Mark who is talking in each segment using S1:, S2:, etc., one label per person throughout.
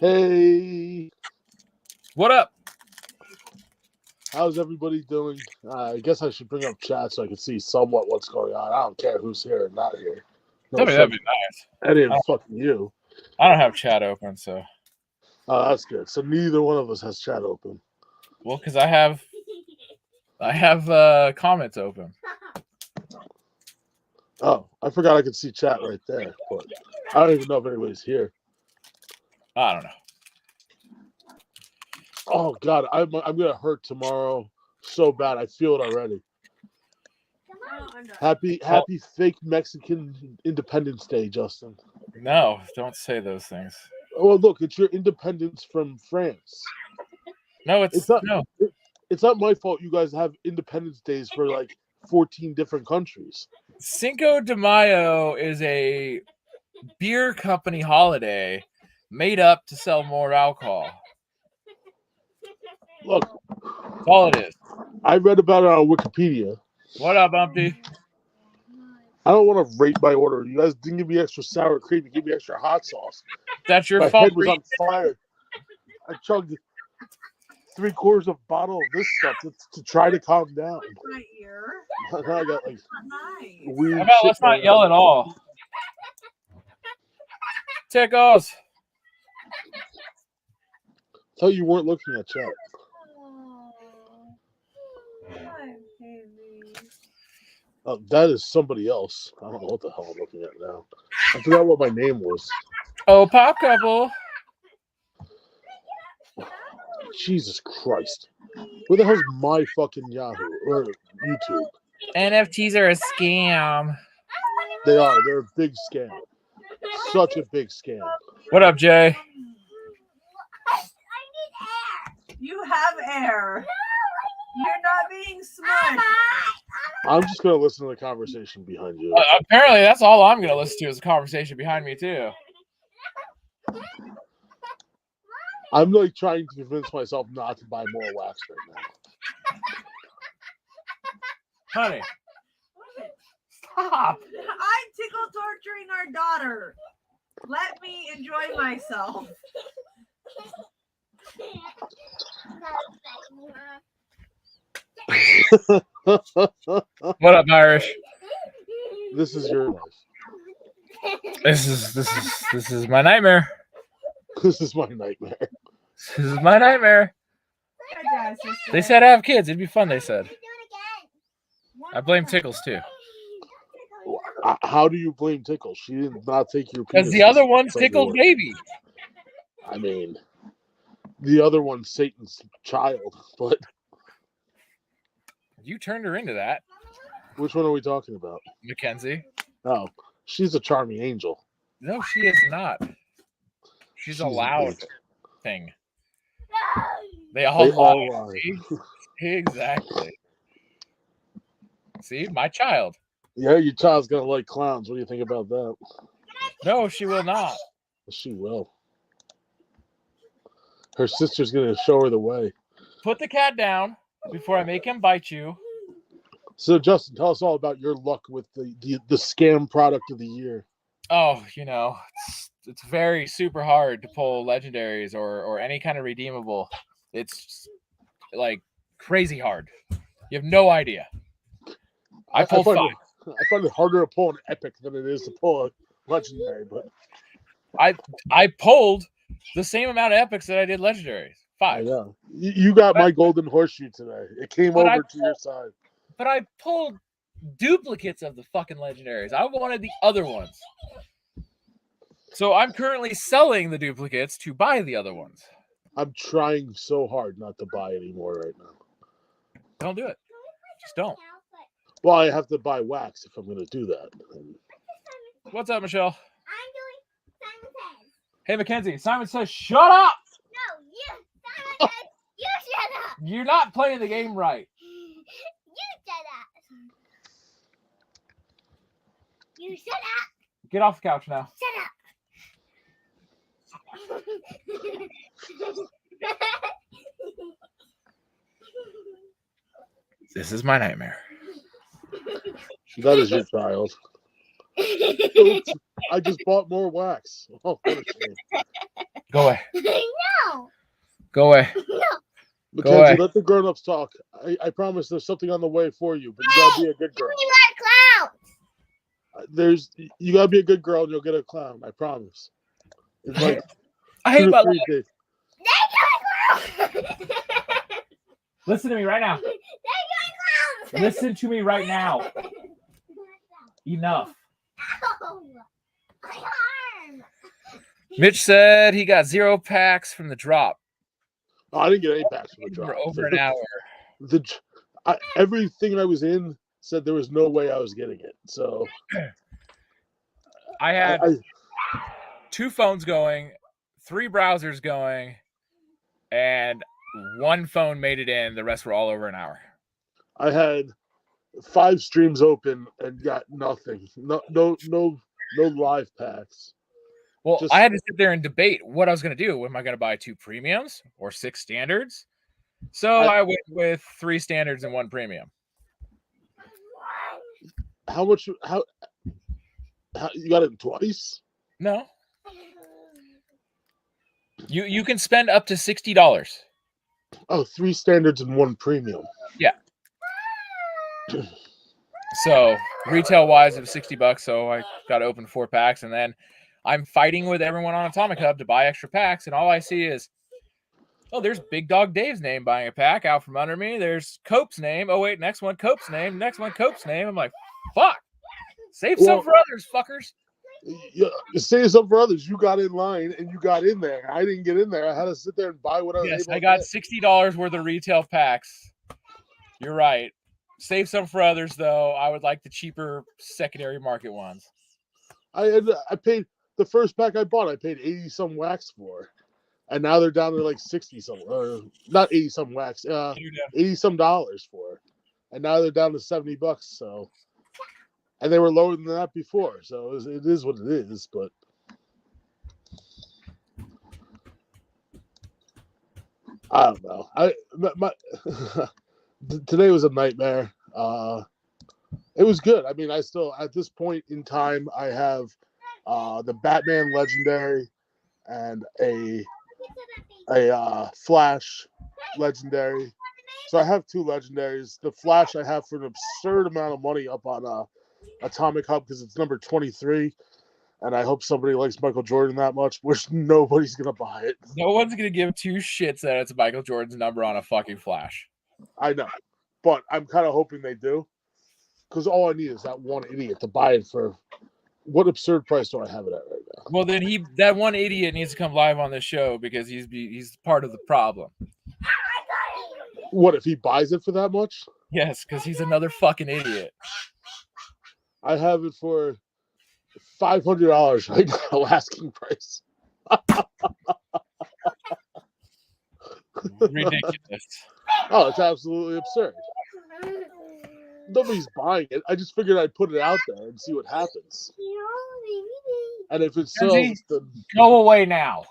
S1: Hey,
S2: What up?
S1: how's everybody doing? I guess I should bring up chat so I can see somewhat what's going on. I don't care who's here or not here. No,
S2: That'd be nice.
S1: Eddie and fucking you.
S2: I don't have chat open, so.
S1: Oh, that's good. So neither one of us has chat open.
S2: Well, because I have comments open.
S1: Oh, I forgot I could see chat right there, but I don't even know if anybody's here.
S2: I don't know.
S1: Oh God, I'm gonna hurt tomorrow so bad. I feel it already. Happy fake Mexican Independence Day, Justin.
S2: No, don't say those things.
S1: Oh, look, it's your independence from France.
S2: No, it's not.
S1: No. It's not my fault you guys have Independence Days for like 14 different countries.
S2: Cinco de Mayo is a beer company holiday made up to sell more alcohol.
S1: Look,
S2: that's all it is.
S1: I read about it on Wikipedia.
S2: What up, Bumpy?
S1: I don't want to rate my order. You guys didn't give me extra sour cream. You gave me extra hot sauce.
S2: That's your
S1: my
S2: fault.
S1: My head was on fire. I chugged 3/4 of a bottle of this stuff to try to calm down.
S3: My ear.
S1: I got like
S2: weird. How about let's not yell at all. Tickles.
S1: I thought you weren't looking at chat. Oh, that is somebody else. I don't know what the hell I'm looking at now. I forgot what my name was.
S2: Oh, Pop Couple.
S1: Jesus Christ. Where the hell's my fucking Yahoo or YouTube?
S2: NFTs are a scam.
S1: They are. They're a big scam. Such a big scam.
S2: What up, Jay?
S3: You have air. You're not being smart.
S1: I'm just going to listen to the conversation behind you.
S2: Apparently, that's all I'm going to listen to is the conversation behind me, too.
S1: I'm like trying to convince myself not to buy more wax right now.
S2: Honey. Stop.
S3: I'm tickle torturing our daughter. Let me enjoy myself.
S2: What up, Irish?
S1: This is your life.
S2: This is my nightmare.
S1: This is my nightmare.
S2: This is my nightmare. They said I have kids. It'd be fun, they said. I blame Tickles, too.
S1: How do you blame Tickles? She did not take your
S2: penis. Because the other one's Tickles' baby.
S1: I mean, the other one's Satan's child, but...
S2: You turned her into that.
S1: Which one are we talking about?
S2: Mackenzie.
S1: Oh, she's a charming angel.
S2: No, she is not. She's a loud thing. They all lie. Exactly. See, my child.
S1: Yeah, your child's gonna like clowns. What do you think about that?
S2: No, she will not.
S1: She will. Her sister's gonna show her the way.
S2: Put the cat down before I make him bite you.
S1: So, Justin, tell us all about your luck with the scam product of the year.
S2: Oh, it's very super hard to pull legendaries or any kind of redeemable. It's like crazy hard. You have no idea. I pulled 5.
S1: I find it harder to pull an epic than it is to pull a legendary, but
S2: I pulled the same amount of epics that I did legendaries. 5.
S1: Yeah, you got my golden horseshoe today. It came over to your side.
S2: But I pulled duplicates of the fucking legendaries. I wanted the other ones. So I'm currently selling the duplicates to buy the other ones.
S1: I'm trying so hard not to buy anymore right now.
S2: Don't do it. Just don't.
S1: Well, I have to buy wax if I'm going to do that.
S2: What's up, Michelle?
S4: I'm doing Simon Says.
S2: Hey, Mackenzie. Simon Says, shut up!
S4: No, Simon Says, you shut up!
S2: You're not playing the game right.
S4: You shut up! You shut up!
S2: Get off the couch now.
S4: Shut up!
S2: This is my nightmare.
S1: That is your child. I just bought more wax. Oh, what a shame.
S2: Go away.
S4: No.
S2: Go away.
S1: Mackenzie,
S2: away.
S1: let the grown-ups talk. I promise there's something on the way for you, but you gotta be a good girl.
S4: We like clowns.
S1: You gotta be a good girl and you'll get a clown. I promise. It's like
S2: I
S1: 2
S2: hate
S1: to
S2: my
S1: 3
S2: life.
S1: days.
S4: They like clowns.
S2: Listen to me right now.
S4: They like clowns.
S2: Listen to me right now. Enough.
S4: Ow. My arm.
S2: Mitch said he got 0 packs from the drop
S1: Oh, I didn't get any packs from the
S2: for
S1: drop.
S2: over an hour.
S1: Everything I was in said there was no way I was getting it. So
S2: I had
S1: I
S2: 2 phones going, 3 browsers going, and 1 phone made it in. The rest were all over an hour.
S1: I had 5 streams open and got nothing. No live packs.
S2: Well,
S1: Just-
S2: I had to sit there and debate what I was going to do. Am I going to buy 2 premiums or 6 standards? So I went with 3 standards and 1 premium.
S1: How much? How you got it twice?
S2: No. You can spend up to $60.
S1: Oh, 3 standards and 1 premium.
S2: So retail wise, it was $60. So I got to open 4 packs, and then I'm fighting with everyone on Atomic Hub to buy extra packs, and all I see is, oh, there's Big Dog Dave's name buying a pack out from under me. There's Cope's name. Oh wait, next one Cope's name. Next one Cope's name. I'm like, fuck. Save some for others, fuckers.
S1: Yeah, save some for others. You got in line and you got in there. I didn't get in there. I had to sit there and buy what I was
S2: Yes,
S1: able
S2: I
S1: to
S2: got
S1: get.
S2: $60 worth of retail packs. You're right. Save some for others, though. I would like the cheaper secondary market ones.
S1: I paid the first pack I bought. I paid 80 some wax for, and now they're down to like 60 some. Not 80 some wax. 80 some dollars for, and now they're down to $70. So, and they were lower than that before. So it is what it is. But I don't know. Today was a nightmare. It was good. I mean, I still, at this point in time, I have the Batman Legendary and a Flash Legendary. So I have 2 legendaries. The Flash I have for an absurd amount of money up on Atomic Hub because it's number 23. And I hope somebody likes Michael Jordan that much, which nobody's going to buy it.
S2: No one's going to give 2 shits that it's Michael Jordan's number on a fucking Flash.
S1: I know. But I'm kind of hoping they do. Because all I need is that one idiot to buy it for what absurd price do I have it at right now?
S2: Well, then that one idiot needs to come live on this show because he's part of the problem.
S1: What if he buys it for that much?
S2: Yes, because he's another fucking idiot.
S1: I have it for $500 right now, asking price.
S2: Ridiculous.
S1: Oh, it's absolutely absurd. Nobody's buying it. I just figured I'd put it out there and see what happens. And if it sells, then
S2: Go away now.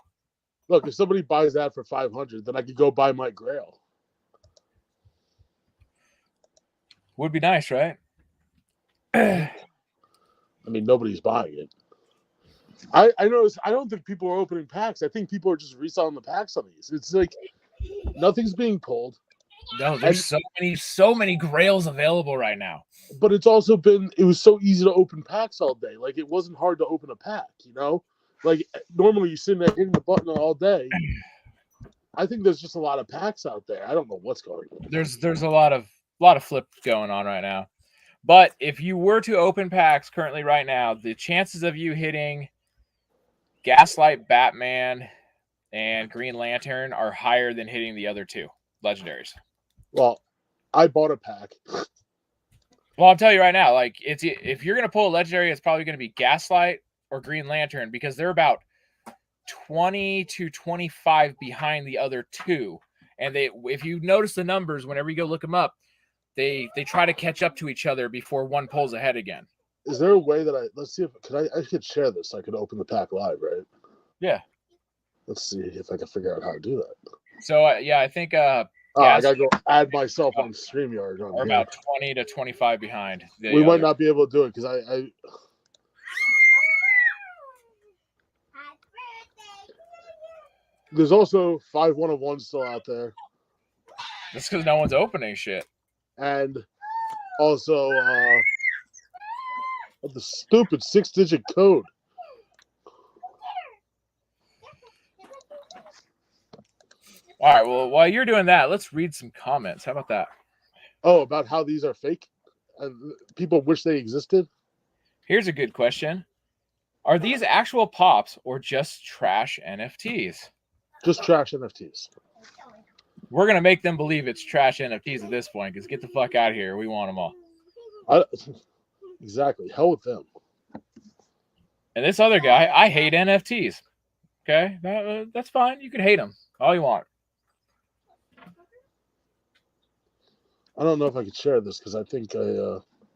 S1: look, if somebody buys that for $500, then I could go buy my Grail.
S2: Would be nice, right?
S1: I mean, nobody's buying it. I noticed. I don't think people are opening packs. I think people are just reselling the packs on these. It's like nothing's being pulled.
S2: No, there's so many grails available right now.
S1: But it's also it was so easy to open packs all day. Like it wasn't hard to open a pack, you know? Like normally you sit there hitting the button all day. I think there's just a lot of packs out there. I don't know what's going on.
S2: There's a lot of flip going on right now. But if you were to open packs currently right now, the chances of you hitting Gaslight, Batman, and Green Lantern are higher than hitting the other 2 legendaries.
S1: Well, I bought a pack.
S2: Well, I'll tell you right now, like if you're gonna pull a legendary, it's probably gonna be Gaslight or Green Lantern because they're about 20 to 25 behind the other 2. And if you notice the numbers, whenever you go look them up, they try to catch up to each other before one pulls ahead again.
S1: Is there a way that let's see if I could share this? I could open the pack live, right?
S2: Yeah.
S1: Let's see if I can figure out how to do that.
S2: So yeah, I think
S1: I gotta go add myself on StreamYard.
S2: Or about 20 to 25 behind.
S1: We might not be able to do it because There's also 5 1-of-1s still out there,
S2: That's because no one's opening shit.
S1: and also the stupid 6-digit code.
S2: All right. Well, while you're doing that, let's read some comments. How about that?
S1: Oh, about how these are fake, and people wish they existed.
S2: Here's a good question. Are these actual pops or just trash NFTs?
S1: Just trash NFTs.
S2: We're going to make them believe it's trash NFTs at this point because get the fuck out of here. We want them all.
S1: Exactly. Hell with them.
S2: And this other guy, I hate NFTs. Okay? That's fine. You can hate them all you want.
S1: I don't know if I could share this because I think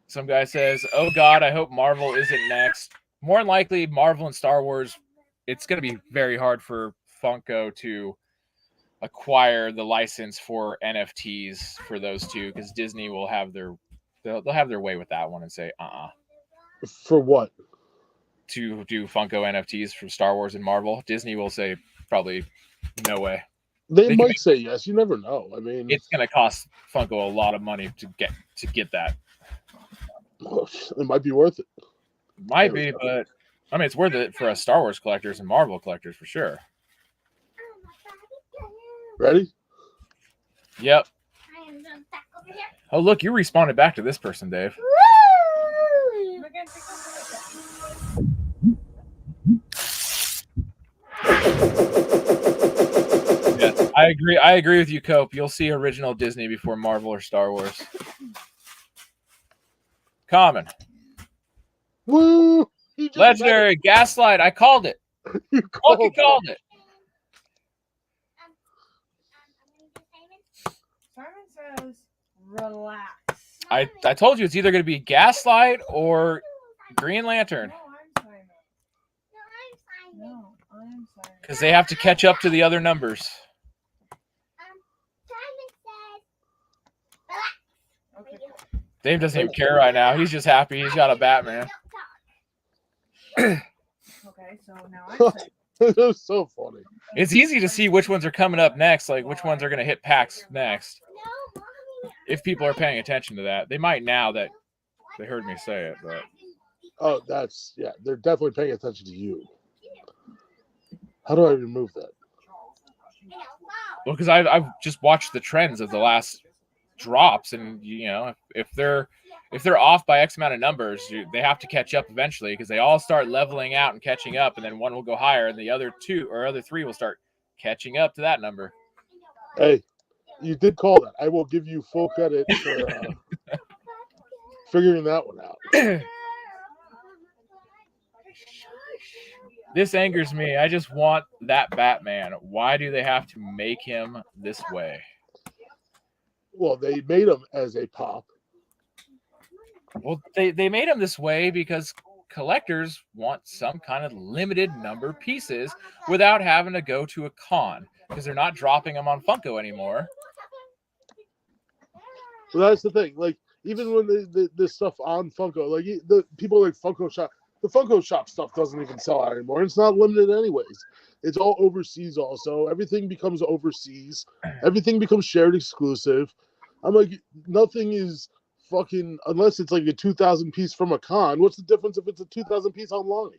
S2: Some guy says, oh, God, I hope Marvel isn't next. More than likely, Marvel and Star Wars, it's going to be very hard for Funko to acquire the license for NFTs for those two because Disney will have they'll have their way with that one and say,
S1: For what?
S2: To do Funko NFTs from Star Wars and Marvel. Disney will say, probably, no way.
S1: They might say yes. You never know. I mean,
S2: it's going to cost Funko a lot of money to get that.
S1: It might be worth it.
S2: Might be, but I mean, it's worth it for us Star Wars collectors and Marvel collectors for sure.
S1: Ready?
S2: Yep. Oh, look, you responded back to this person, Dave. Yes, I agree. I agree with you, Cope. You'll see original Disney before Marvel or Star Wars. Common.
S1: Woo!
S2: Legendary. Gaslight. I called it.
S1: You
S2: called it.
S3: Simon says, relax.
S2: I told you it's either going to be Gaslight or Green Lantern.
S3: No, I'm Simon.
S2: Because they have to catch up to the other numbers.
S3: Okay.
S2: Dave doesn't even care right now. He's just happy he's got a Batman.
S3: Okay, so now I'm Simon.
S1: It was so funny.
S2: It's easy to see which ones are coming up next, like which ones are going to hit packs next. If people are paying attention to that. They might now that they heard me say it, but
S1: Oh, they're definitely paying attention to you. How do I remove that?
S2: well, because I've just watched the trends of the last drops, and if they're off by X amount of numbers, they have to catch up eventually because they all start leveling out and catching up, and then one will go higher, and the other three will start catching up to that number.
S1: Hey, you did call that. I will give you full credit for figuring that one out.
S2: This angers me. I just want that Batman. Why do they have to make him this way?
S1: Well, they made him as a pop.
S2: Well, they made him this way because collectors want some kind of limited number pieces without having to go to a con because they're not dropping them on Funko anymore.
S1: Well, that's the thing. Like, even when this stuff on Funko, like the people like Funko Shop, the Funko Shop stuff doesn't even sell out anymore. It's not limited anyways. It's all overseas also. Everything becomes overseas. Everything becomes shared exclusive. I'm like, nothing is fucking, unless it's like a 2,000 piece from a con. What's the difference if it's a 2,000 piece online?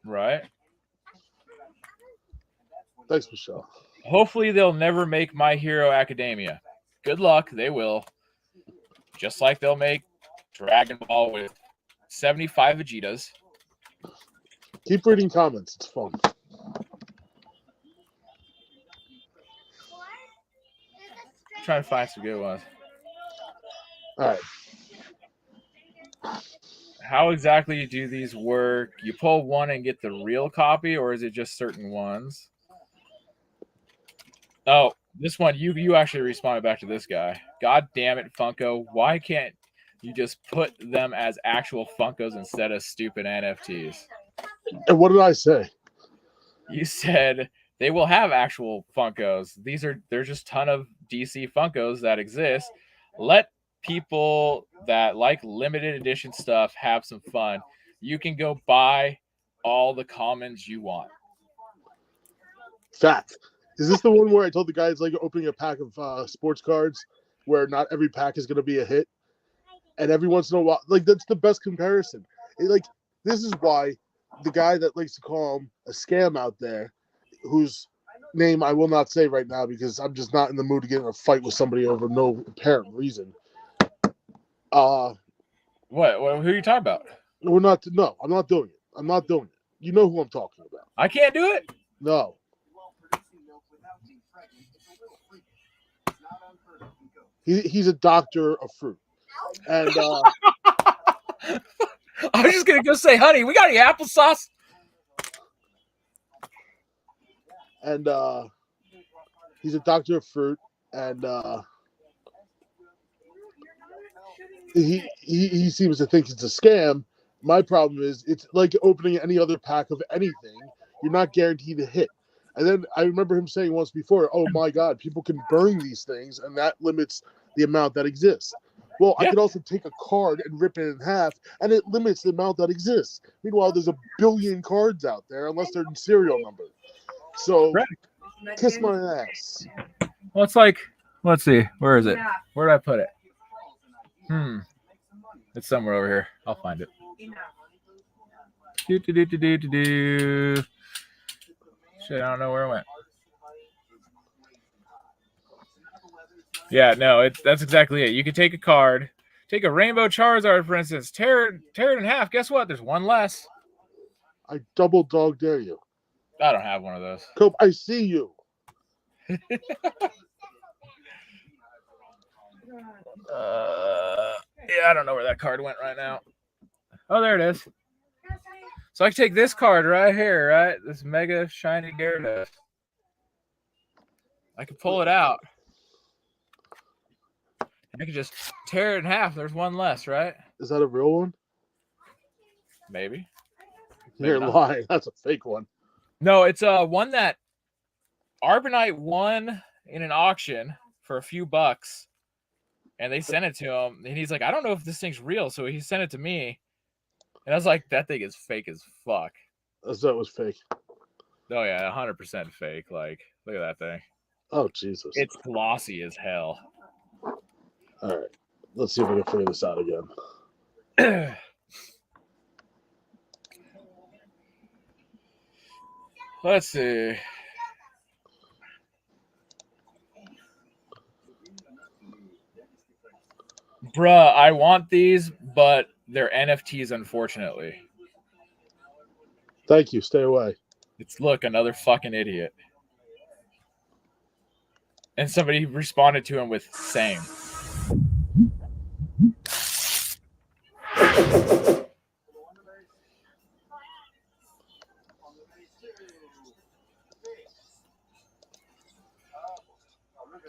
S2: Right.
S1: Thanks, Michelle.
S2: Hopefully they'll never make My Hero Academia. Good luck. They will. Just like they'll make Dragon Ball with 75 Vegetas.
S1: Keep reading comments. It's fun.
S2: Trying to find some good ones.
S1: All right.
S2: How exactly do these work? You pull one and get the real copy, or is it just certain ones? Oh, this one, you actually responded back to this guy. God damn it, Funko. Why can't you just put them as actual Funkos instead of stupid NFTs?
S1: And what did I say?
S2: You said they will have actual Funkos. There's just a ton of DC Funkos that exist. Let people that like limited edition stuff have some fun. You can go buy all the commons you want.
S1: Fact. Is this the one where I told the guy it's like opening a pack of sports cards, where not every pack is going to be a hit, and every once in a while, like that's the best comparison. This is why the guy that likes to call him a scam out there, whose name I will not say right now because I'm just not in the mood to get in a fight with somebody over no apparent reason.
S2: What? Who are you talking about?
S1: We're not. No, I'm not doing it. I'm not doing it. You know who I'm talking about.
S2: I can't do it.
S1: No. He's a doctor of fruit, and
S2: I was just gonna go say, honey, we got any applesauce?
S1: And he's a doctor of fruit, and he seems to think it's a scam. My problem is it's like opening any other pack of anything. You're not guaranteed a hit. And then I remember him saying once before, oh my God, people can burn these things, and that limits the amount that exists. Well, I could also take a card and rip it in half, and it limits the amount that exists. Meanwhile, there's a billion cards out there, unless they're in serial number. So, kiss my ass.
S2: Well, it's like, let's see, where is it? Where did I put it? It's somewhere over here. I'll find it. Shit, I don't know where it went. Yeah, no, that's exactly it. You can take a card, take a Rainbow Charizard, for instance, tear it in half. Guess what? There's one less.
S1: I double dog dare you.
S2: I don't have one of those.
S1: Cope, I see you.
S2: Yeah, I don't know where that card went right now. Oh, there it is. So I can take this card right here, right? This Mega Shiny Gyarados. I can pull it out. And I can just tear it in half. There's one less, right?
S1: Is that a real one?
S2: Maybe.
S1: You're lying. That's a fake one.
S2: No, it's one that Arbonite won in an auction for a few bucks. And they sent it to him. And he's like, I don't know if this thing's real. So he sent it to me. And I was like, that thing is fake as fuck.
S1: So it was fake.
S2: Oh, yeah, 100% fake. Like, look at that thing.
S1: Oh, Jesus.
S2: It's glossy as hell.
S1: All right. Let's see if we can figure this out again.
S2: Let's see. Bruh, I want these, but they're NFTs, unfortunately.
S1: Thank you. Stay away.
S2: Look, another fucking idiot. And somebody responded to him with same.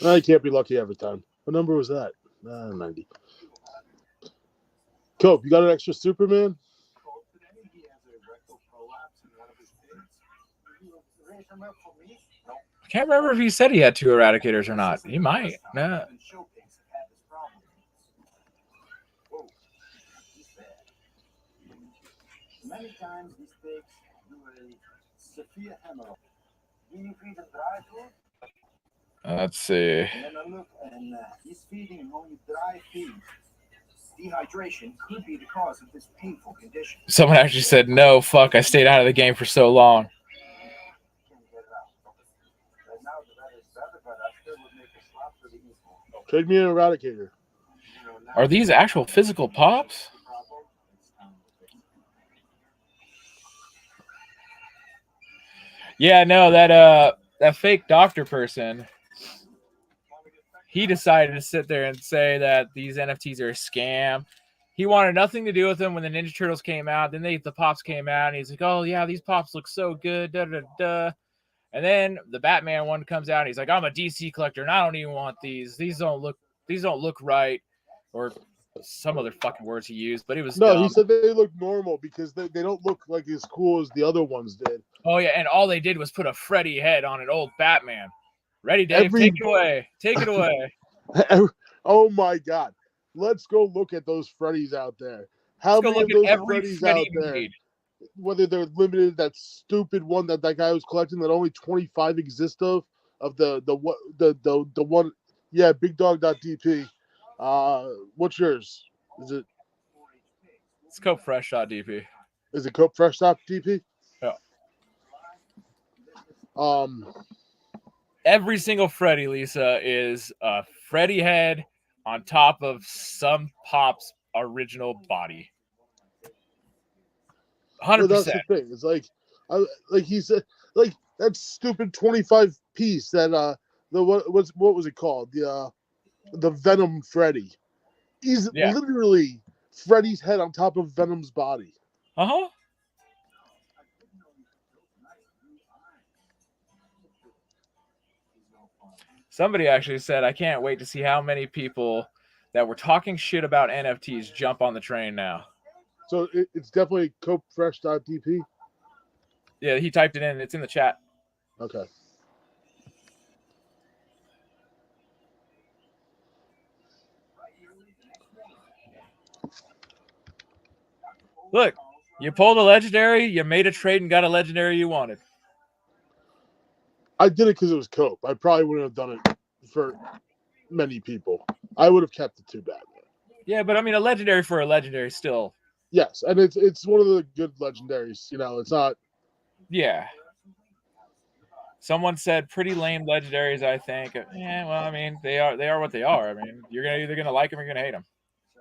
S1: I can't be lucky every time. What number was that? 90. Cope, you got an extra Superman?
S2: I can't remember if he said he had 2 Eradicators or not. He might. Nah.
S5: Many times these pigs do a severe hemorrhage. Meaning feed and dry food.
S2: Let's see.
S5: And then I look, and he's feeding him only dry feed. Dehydration could be the cause of this painful condition.
S2: Someone actually said, no, fuck, I stayed out of the game for so long.
S1: Trade me an Eradicator.
S2: Are these actual physical pops? Yeah, no, that fake doctor person, he decided to sit there and say that these NFTs are a scam. He wanted nothing to do with them when the Ninja Turtles came out. Then the pops came out, and he's like, oh, yeah, these pops look so good, da-da-da-da. And then the Batman one comes out, and he's like, I'm a DC collector, and I don't even want these. These don't look right. Or some other fucking words he used, but it was dumb.
S1: He said they look normal because they don't look like as cool as the other ones did.
S2: Oh, yeah, and all they did was put a Freddy head on an old Batman. Ready, Dave? Take it away. Take it away.
S1: Oh, my God. Let's go look at those Freddys out there. How many of those Freddys out there whether they're limited, that stupid one that guy was collecting that only 25 exist of the one, yeah, bigdog.dp. What's yours?
S2: It's Cope Fresh.dp.
S1: Is it Cope Fresh.dp?
S2: Yeah.
S1: Every
S2: single Freddy, Lisa, is a Freddy head on top of some Pop's original body. 100%.
S1: Well, that's the thing. It's like he said, like that stupid 25 piece that what was it called? The Venom Freddy. He's literally Freddy's head on top of Venom's body.
S2: Uh-huh. Somebody actually said, I can't wait to see how many people that were talking shit about NFTs jump on the train now.
S1: So it's definitely copefresh.dp?
S2: Yeah, he typed it in. It's in the chat.
S1: Okay.
S2: Look, you pulled a legendary, you made a trade and got a legendary you wanted.
S1: I did it because it was Cope. I probably wouldn't have done it for many people. I would have kept it too bad.
S2: Yeah, but I mean, a legendary for a legendary still.
S1: Yes, and it's one of the good legendaries. You know, it's not.
S2: Yeah. Someone said pretty lame legendaries, I think. Yeah, well, I mean, they are what they are. I mean, you're either gonna like them or you're gonna hate them.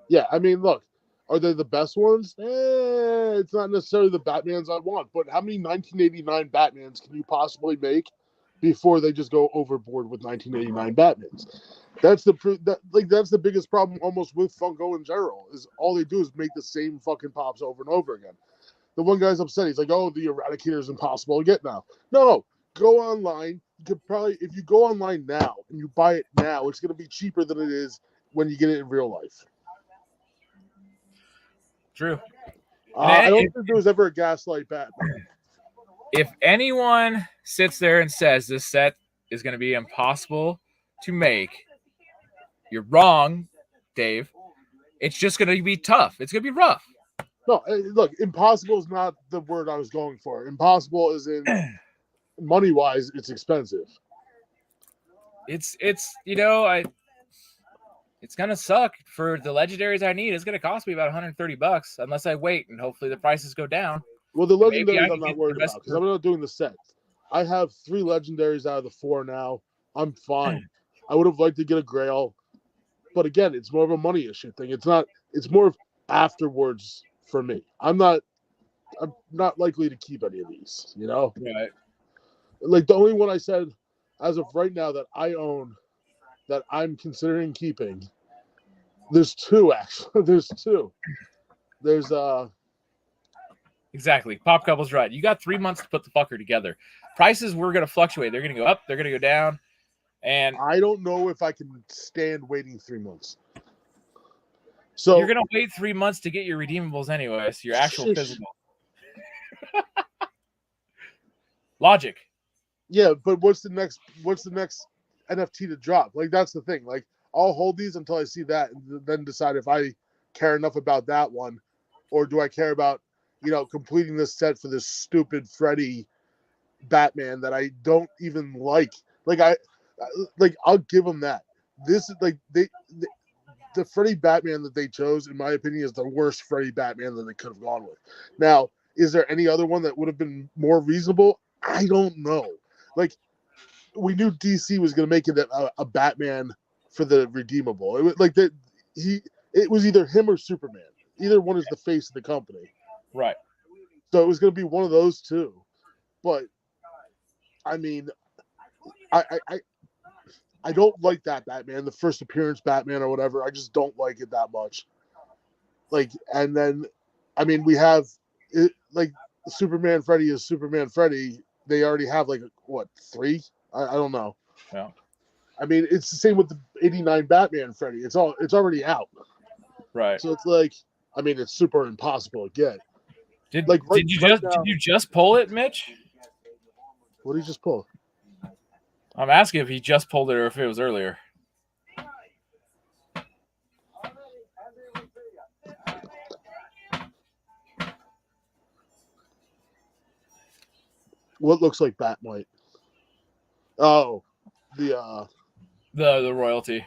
S1: Yeah, I mean, look, are they the best ones? It's not necessarily the Batmans I want, but how many 1989 Batmans can you possibly make before they just go overboard with 1989 Batmans? That's the biggest problem almost with Funko in general, is all they do is make the same fucking pops over and over again. The one guy's upset. He's like, oh, the Eradicator is impossible to get now. No, go online. You could probably, if you go online now and you buy it now, it's going to be cheaper than it is when you get it in real life.
S2: True.
S1: I don't think there was ever a Gaslight Batman.
S2: If anyone sits there and says this set is going to be impossible to make, you're wrong, Dave. It's just going to be tough. It's going to be rough.
S1: No, look, impossible is not the word I was going for. Impossible is in money-wise, it's expensive.
S2: It's it's going to suck for the legendaries I need. It's going to cost me about $130 unless I wait and hopefully the prices go down.
S1: Well, the legendaries I'm not worried about because I'm not doing the set. I have 3 legendaries out of the 4 now. I'm fine. I would have liked to get a Grail, but again, it's more of a money issue thing. It's not. It's more of afterwards for me. I'm not likely to keep any of these. You know,
S2: right?
S1: Like the only one I said as of right now that I own that I'm considering keeping. There's 2 actually. There's 2. There's
S2: Exactly. Pop Couple's right. You got 3 months to put the fucker together. Prices were going to fluctuate. They're going to go up. They're going to go down. And
S1: I don't know if I can stand waiting 3 months. So
S2: you're going to wait 3 months to get your redeemables anyways. Your actual physical. Logic.
S1: Yeah, but what's the next NFT to drop? Like that's the thing. Like I'll hold these until I see that and then decide if I care enough about that one or do I care about, completing this set for this stupid Freddy Batman that I don't even like. I'll give them that. This is like the Freddy Batman that they chose, in my opinion, is the worst Freddy Batman that they could have gone with. Now, is there any other one that would have been more reasonable? I don't know. Like, we knew DC was going to make it a Batman for the redeemable. It was like that. It was either him or Superman. Either one is the face of the company.
S2: Right.
S1: So it was going to be one of those two. But I mean, I don't like that Batman, the first appearance Batman or whatever. I just don't like it that much. Like, and then, I mean, we have it, like Superman Freddy is Superman Freddy. They already have 3? I don't know.
S2: Yeah.
S1: I mean, it's the same with the '89 Batman Freddy. It's already out.
S2: Right.
S1: So it's like, I mean, it's super impossible to get.
S2: Did you just pull it, Mitch?
S1: What did he just pull?
S2: I'm asking if he just pulled it or if it was earlier.
S1: What looks like Batmite? Oh, the
S2: royalty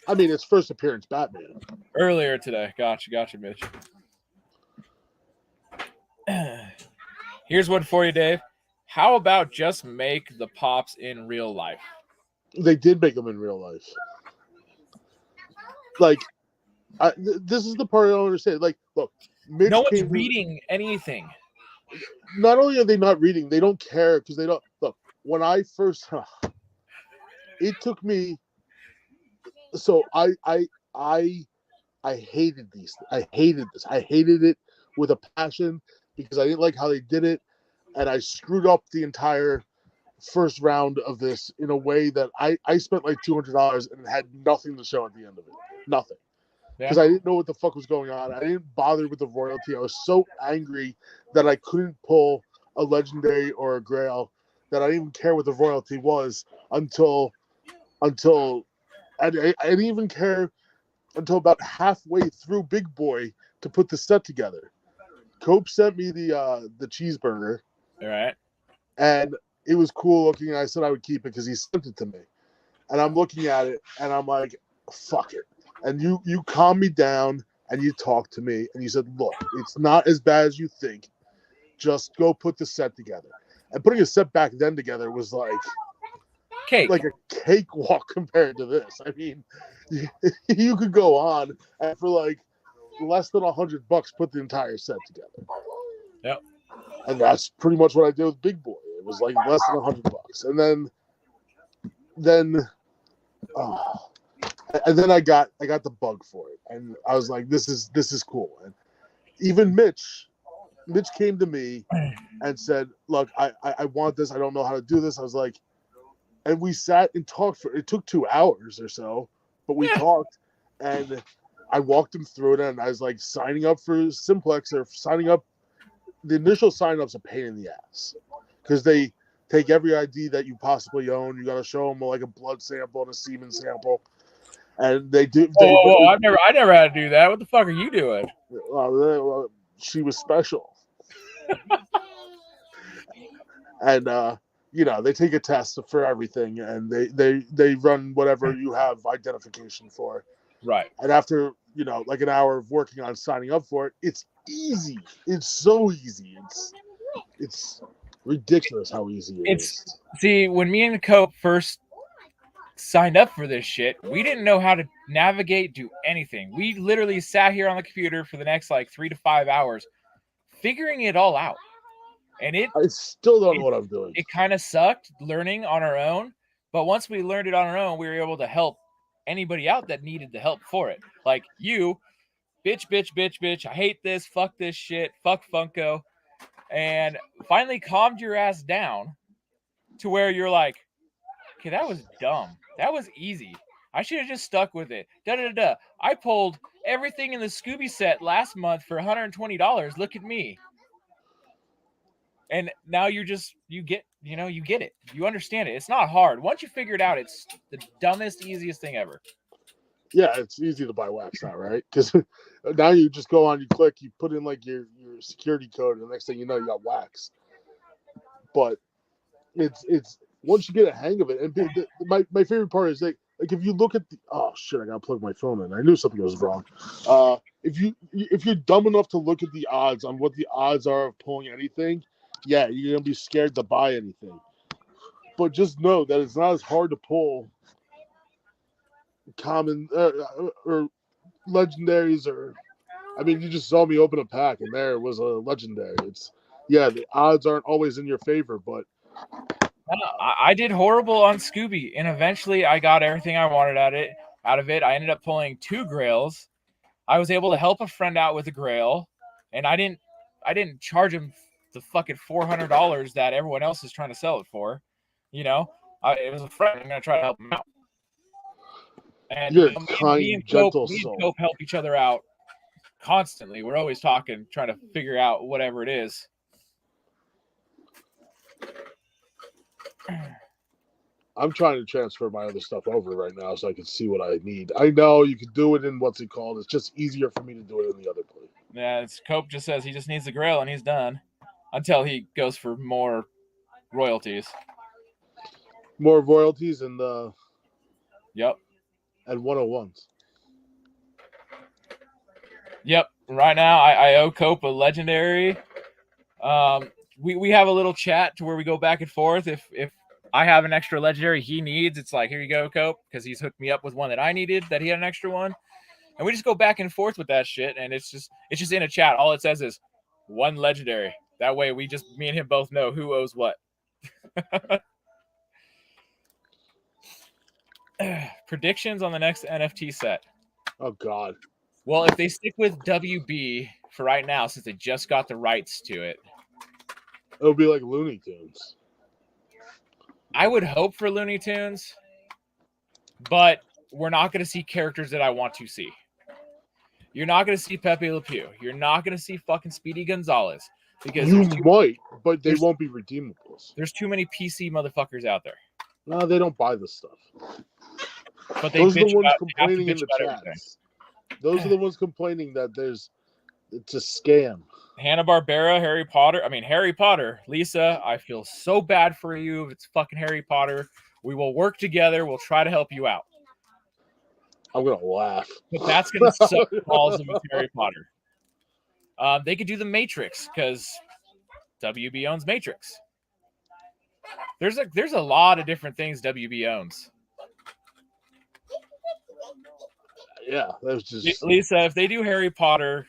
S1: I mean, its first appearance, Batman.
S2: earlier today. Gotcha, Mitch. Here's one for you, Dave. How about just make the pops in real life?
S1: They did make them in real life. Like, this is the part I don't understand. Like, look, Mitch
S2: no one's reading anything.
S1: Not only are they not reading, they don't care because they don't look. When I first, it took me. So I hated these. I hated this. I hated it with a passion because I didn't like how they did it, and I screwed up the entire first round of this in a way that I spent like $200 and had nothing to show at the end of it. Nothing. Because I didn't know what the fuck was going on. I didn't bother with the royalty. I was so angry that I couldn't pull a legendary or a grail that I didn't even care what the royalty was until I didn't even care until about halfway through Big Boy to put the set together. Cope sent me the cheeseburger.
S2: All right.
S1: And it was cool looking, and I said I would keep it because he sent it to me. And I'm looking at it, and I'm like, fuck it. And you calm me down, and you talk to me, and you said, look, it's not as bad as you think. Just go put the set together. And putting a set back then together was like a cakewalk compared to this. I mean, you could go on and for like less than $100 put the entire set together.
S2: Yep.
S1: And that's pretty much what I did with Big Boy. It was like less than $100, and then I got the bug for it, and I was like, this is cool. And even Mitch came to me and said, look, I want this. I don't know how to do this. I was like, and we sat and talked for. It took 2 hours or so, but we talked, and I walked him through it, and I was like signing up for Simplex or signing up. The initial sign-up's a pain in the ass because they take every ID that you possibly own. You got to show them like a blood sample and a semen sample, and they do.
S2: Whoa! I never had to do that. What the fuck are you doing?
S1: She was special, and they take a test for everything, and they run whatever you have identification for.
S2: Right.
S1: And after like an hour of working on signing up for it, it's easy. It's so easy. It's ridiculous how easy it is.
S2: See, when me and Cope first signed up for this shit, we didn't know how to navigate, do anything. We literally sat here on the computer for the next like 3 to 5 hours figuring it all out. And I
S1: still don't know what I'm doing.
S2: It kind of sucked learning on our own, but once we learned it on our own, we were able to help anybody out that needed the help for it. Like you, bitch, I hate this, fuck this shit, fuck Funko, and finally calmed your ass down to where you're like, okay, that was dumb. That was easy. I should have just stuck with it. I pulled everything in the Scooby set last month for $120. Look at me. And now you get it. You understand it. It's not hard. Once you figure it out, it's the dumbest, easiest thing ever.
S1: Yeah, it's easy to buy wax now, right? Because now you just go on, you click, you put in like your security code, and the next thing you know, you got wax. But it's once you get a hang of it, and my favorite part is like if you look at the I gotta plug my phone in. I knew something was wrong. If you're dumb enough to look at the odds on what the odds are of pulling anything, yeah, you're gonna be scared to buy anything. But just know that it's not as hard to pull common or legendaries you just saw me open a pack and there was a legendary. The odds aren't always in your favor, but
S2: I did horrible on Scooby, and eventually I got everything I wanted out of it. I ended up pulling 2 grails. I was able to help a friend out with a grail, and I didn't charge him the fucking $400 that everyone else is trying to sell it for. It was a friend. I'm gonna try to help him out. And me and Cope help each other out constantly. We're always talking, trying to figure out whatever it is.
S1: I'm trying to transfer my other stuff over right now so I can see what I need. I know you can do it in what's it called. It's just easier for me to do it in the other place.
S2: Yeah, Cope just says he just needs the grail and he's done until he goes for more royalties.
S1: More royalties and the
S2: Yep.
S1: and 101s.
S2: Yep. Right now, I owe Cope a legendary. We have a little chat to where we go back and forth. If I have an extra legendary he needs, it's like, here you go, Cope, because he's hooked me up with one that I needed, that he had an extra one. And we just go back and forth with that shit, and it's just in a chat. All it says is one legendary. That way me and him both know who owes what. Predictions on the next NFT set.
S1: Oh God.
S2: Well, if they stick with WB for right now, since they just got the rights to it,
S1: It'll be like Looney Tunes.
S2: I would hope for Looney Tunes, but we're not going to see characters that I want to see. You're not going to see Pepe Le Pew. You're not going to see fucking Speedy Gonzalez. Because
S1: you might, but they won't be redeemables.
S2: There's too many PC motherfuckers out there.
S1: No, they don't buy this stuff.
S2: But
S1: those are the ones complaining in the chats. Those are the ones complaining that it's a scam.
S2: Hanna-Barbera, Harry Potter, Lisa, I feel so bad for you. It's fucking Harry Potter. We will work together. We'll try to help you out.
S1: I'm going to laugh.
S2: But that's going to suck balls with Harry Potter. They could do the Matrix because WB owns Matrix. There's a lot of different things WB owns.
S1: Yeah, that's just
S2: Lisa. If they do Harry Potter,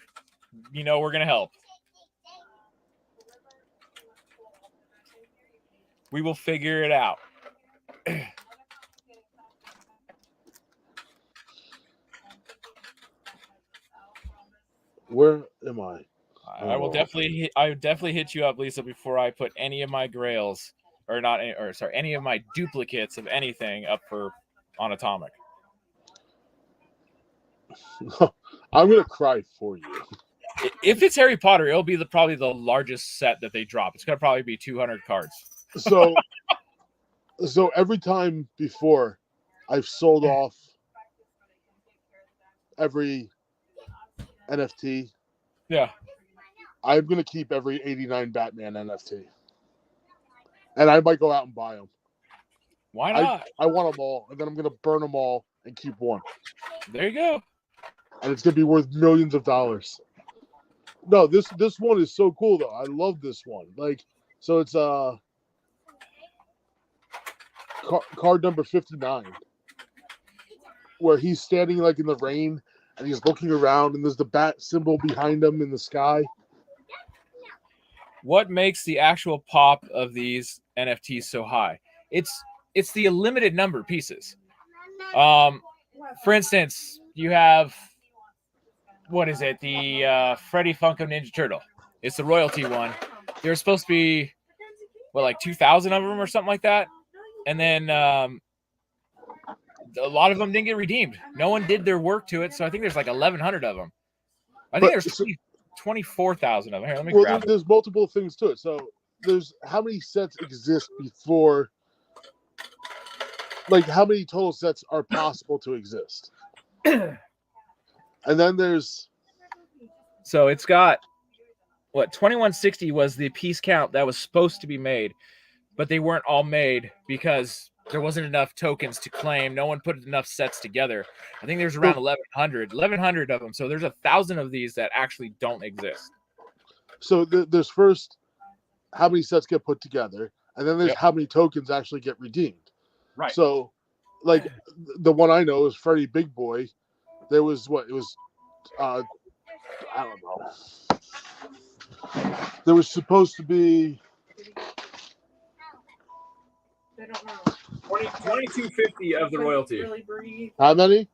S2: we're gonna help. We will figure it out.
S1: Where am I?
S2: I would definitely hit you up, Lisa, before I put any of my grails any of my duplicates of anything up on Atomic.
S1: I'm gonna cry for you.
S2: If it's Harry Potter, it'll be probably the largest set that they drop. It's gonna probably be 200 cards.
S1: So every time before, I've sold off every NFT.
S2: Yeah.
S1: I'm going to keep every 89 Batman NFT. And I might go out and buy them.
S2: Why not?
S1: I want them all. And then I'm going to burn them all and keep one.
S2: There you go.
S1: And it's going to be worth millions of dollars. No, this one is so cool, though. I love this one. So it's card number 59. Where he's standing in the rain and he's looking around and there's the bat symbol behind him in the sky.
S2: What makes the actual pop of these NFTs so high? It's the limited number of pieces. For instance, you have the Freddy Funko Ninja Turtle. It's the royalty one. There's supposed to be 2,000 of them or something like that, and then a lot of them didn't get redeemed. No one did their work to it, so I think there's 1,100 of them. I think there's 24,000 of them. Here, let me grab it.
S1: There's multiple things to it. So there's how many sets exist before, how many total sets are possible to exist? And then there's...
S2: So it's got, 2160 was the piece count that was supposed to be made, but they weren't all made because there wasn't enough tokens to claim. No one put enough sets together. I think there's around 1,100 of them. So there's 1,000 of these that actually don't exist. So
S1: there's first how many sets get put together, and then there's how many tokens actually get redeemed.
S2: Right.
S1: So, the one I know is Freddy Big Boy. There was I don't know. There was supposed to be...
S3: They don't know.
S2: 2250 of the royalty.
S3: Really
S1: How many?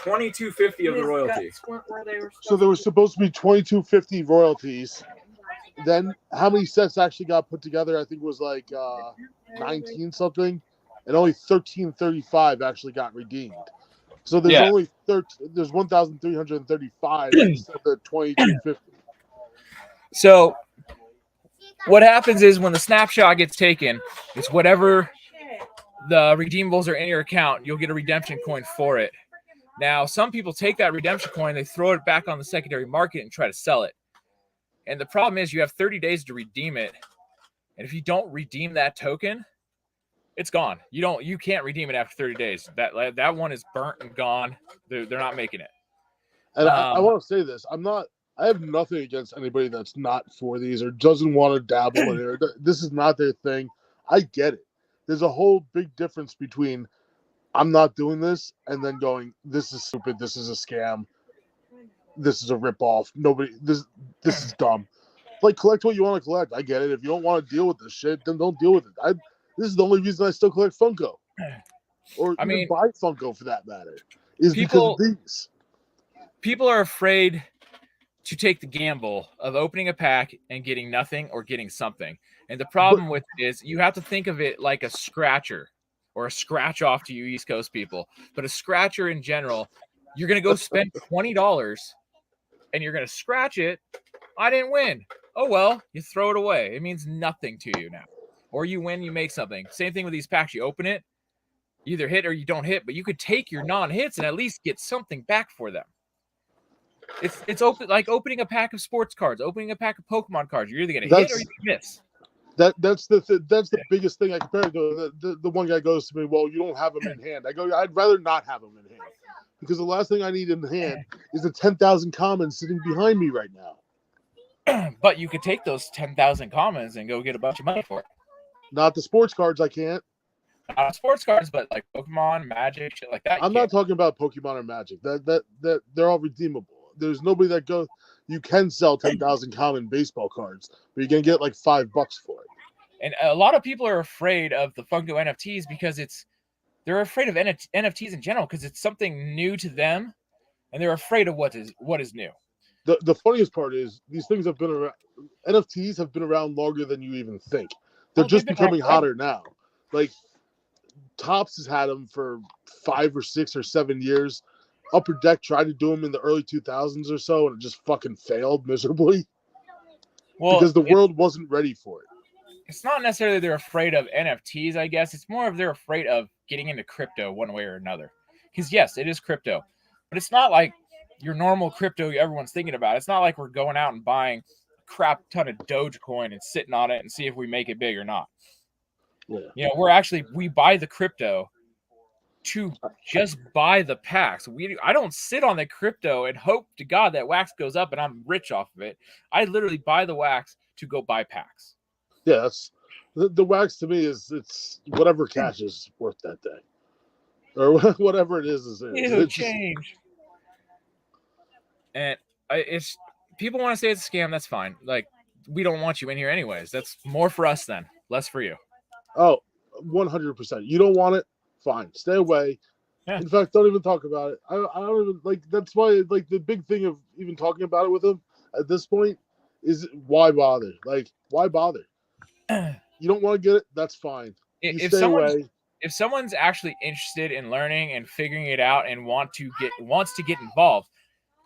S2: 2250 of the royalty.
S1: So there was supposed to be 2250 royalties. Then how many sets actually got put together? I think it was 19 something, and only 1335 actually got redeemed. So there's only there's 1,335 instead of the 2250.
S2: So what happens is when the snapshot gets taken, it's whatever the redeemables are in your account, you'll get a redemption coin for it. Now, some people take that redemption coin, they throw it back on the secondary market and try to sell it. And the problem is you have 30 days to redeem it. And if you don't redeem that token, it's gone. You can't redeem it after 30 days. That one is burnt and gone. They're not making it.
S1: And I want to say this. I have nothing against anybody that's not for these or doesn't want to dabble in it. This is not their thing. I get it. There's a whole big difference between I'm not doing this and then going, this is stupid. This is a scam. This is a ripoff. This is dumb. Like, collect what you want to collect. I get it. If you don't want to deal with this shit, then don't deal with it. This is the only reason I still collect Funko. Or even buy Funko for that matter. Is because of these.
S2: People are afraid to take the gamble of opening a pack and getting nothing or getting something. And the problem with it is you have to think of it like a scratcher or a scratch off to you East Coast people. But a scratcher in general, you're going to go spend $20 and you're going to scratch it. I didn't win. Oh, well, you throw it away. It means nothing to you now. Or you win, you make something. Same thing with these packs. You open it, you either hit or you don't hit, but you could take your non-hits and at least get something back for them. It's open like opening a pack of sports cards, opening a pack of Pokemon cards. You're either going to hit or you miss.
S1: That's the biggest thing I compare it to. The one guy goes to me, well, you don't have them in hand. I go, I'd rather not have them in hand because the last thing I need in hand is the 10,000 commons sitting behind me right now.
S2: But you could take those 10,000 commons and go get a bunch of money for it.
S1: Not the sports cards, I can't.
S2: Not sports cards, but like Pokemon, Magic, shit like that.
S1: I'm not talking about Pokemon or Magic. That they're all redeemable. There's nobody that goes. You can sell 10,000 common baseball cards, but you're gonna get like $5 for it.
S2: And a lot of people are afraid of the Funko NFTs because they're afraid of NFTs in general because it's something new to them, and they're afraid of what is new.
S1: The funniest part is these things have been around. NFTs have been around longer than you even think. They're just becoming hotter now. Like Topps has had them for 5 or 6 or 7 years. Upper Deck tried to do them in the early 2000s or so, and it just fucking failed miserably. Well, because the world wasn't ready for it.
S2: It's not necessarily they're afraid of NFTs, I guess. It's more of they're afraid of getting into crypto one way or another. Because, yes, it is crypto. But it's not like your normal crypto everyone's thinking about. It's not like we're going out and buying a crap ton of Dogecoin and sitting on it and see if we make it big or not. Yeah. You know, we buy the crypto to just buy the packs. I don't sit on the crypto and hope to God that wax goes up and I'm rich off of it. I literally buy the wax to go buy packs.
S1: Yeah, that's the wax to me it's whatever cash is worth that day, or whatever it is.
S2: It'll change. And it's people want to say it's a scam. That's fine. Like we don't want you in here anyways. That's more for us then, less for you.
S1: Oh, 100%. You don't want it. Fine, stay away. Yeah. In fact, don't even talk about it. I don't even like. That's why, like, the big thing of even talking about it with him at this point is why bother? Like, why bother? You don't want to get it. That's fine.
S2: If someone's actually interested in learning and figuring it out and wants to get involved,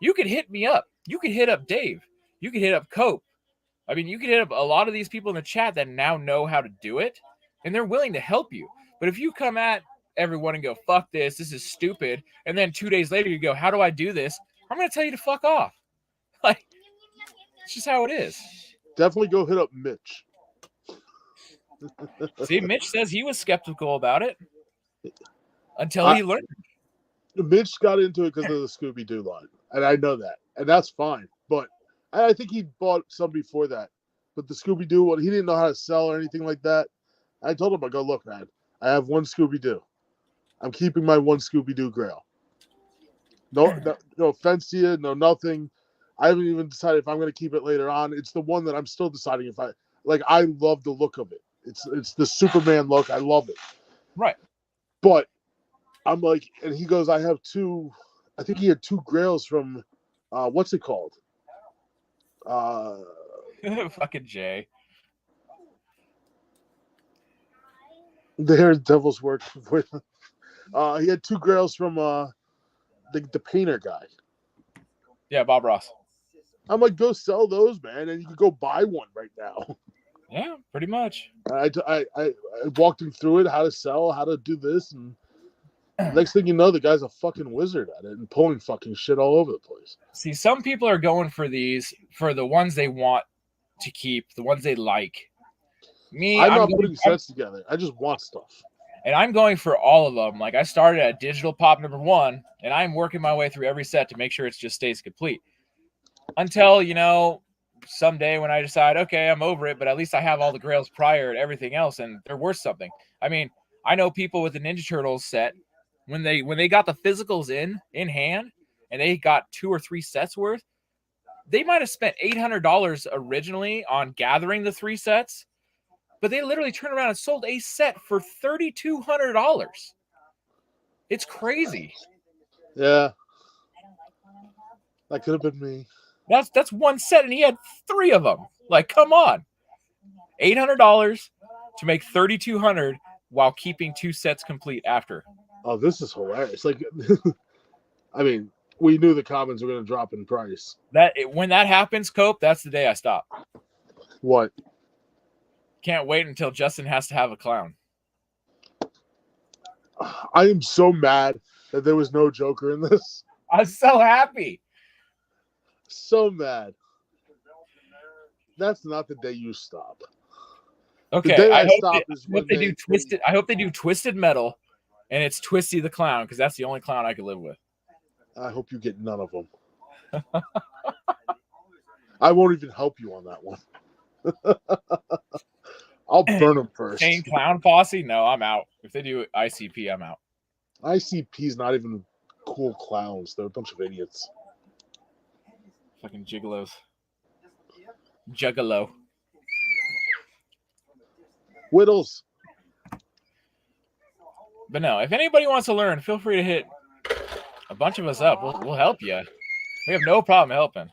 S2: you could hit me up. You could hit up Dave. You could hit up Cope. I mean, you could hit up a lot of these people in the chat that now know how to do it, and they're willing to help you. But if you come at everyone and go, fuck this is stupid, and then 2 days later you go, how do I do this? I'm going to tell you to fuck off. Like, it's just how it is.
S1: Definitely go hit up Mitch.
S2: See, Mitch says he was skeptical about it until he learned.
S1: Mitch got into it because of the Scooby-Doo line, and I know that, and that's fine. But I think he bought some before that. But the Scooby-Doo one, he didn't know how to sell or anything like that. I told him, I go, look, man, I have one Scooby-Doo. I'm keeping my one Scooby-Doo Grail. No offense to you, no nothing. I haven't even decided if I'm going to keep it later on. It's the one that I'm still deciding if I like. I love the look of it. It's the Superman look. I love it.
S2: Right.
S1: But I'm like, and he goes, I have 2. I think he had 2 Grails from, what's it called?
S2: Fucking Jay.
S1: There's Devil's Work. He had 2 Grails from the painter guy.
S2: Yeah, Bob Ross.
S1: I'm like, go sell those, man, and you could go buy one right now.
S2: Yeah, pretty much.
S1: I walked him through it, how to sell, how to do this, and next thing you know, the guy's a fucking wizard at it and pulling fucking shit all over the place.
S2: See, some people are going for these for the ones they want to keep, the ones they like. Me,
S1: I'm
S2: I'm
S1: not
S2: going,
S1: putting sets together. I just want stuff.
S2: and I'm going for all of them. Like I started at digital pop number 1, and I'm working my way through every set to make sure it just stays complete. Until, someday when I decide, okay, I'm over it, but at least I have all the grails prior and everything else, and they're worth something. I mean, I know people with the Ninja Turtles set, when they got the physicals in hand, and they got 2 or 3 sets worth, they might have spent $800 originally on gathering the 3 sets, but they literally turned around and sold a set for $3,200. It's crazy.
S1: Yeah. That could have been me.
S2: That's one set, and he had 3 of them. Like, come on. $800 to make $3,200 while keeping 2 sets complete after.
S1: Oh, this is hilarious. Like, I mean, we knew the commons were going to drop in price.
S2: When that happens, Cope, that's the day I stop.
S1: What?
S2: Can't wait until Justin has to have a clown.
S1: I am so mad that there was no Joker in this.
S2: I'm so happy.
S1: So mad. That's not the day you stop.
S2: Okay,
S1: The day I stop is when
S2: they do Twisted. I hope they do Twisted Metal, and it's Twisty the Clown, because that's the only clown I could live with.
S1: I hope you get none of them. I won't even help you on that one. I'll burn them first.
S2: Same Clown Posse? No, I'm out. If they do ICP, I'm out.
S1: ICP's not even cool clowns. They're a bunch of idiots.
S2: Fucking gigolos. Juggalo.
S1: Whittles.
S2: But no, if anybody wants to learn, feel free to hit a bunch of us up. We'll help you. We have no problem helping.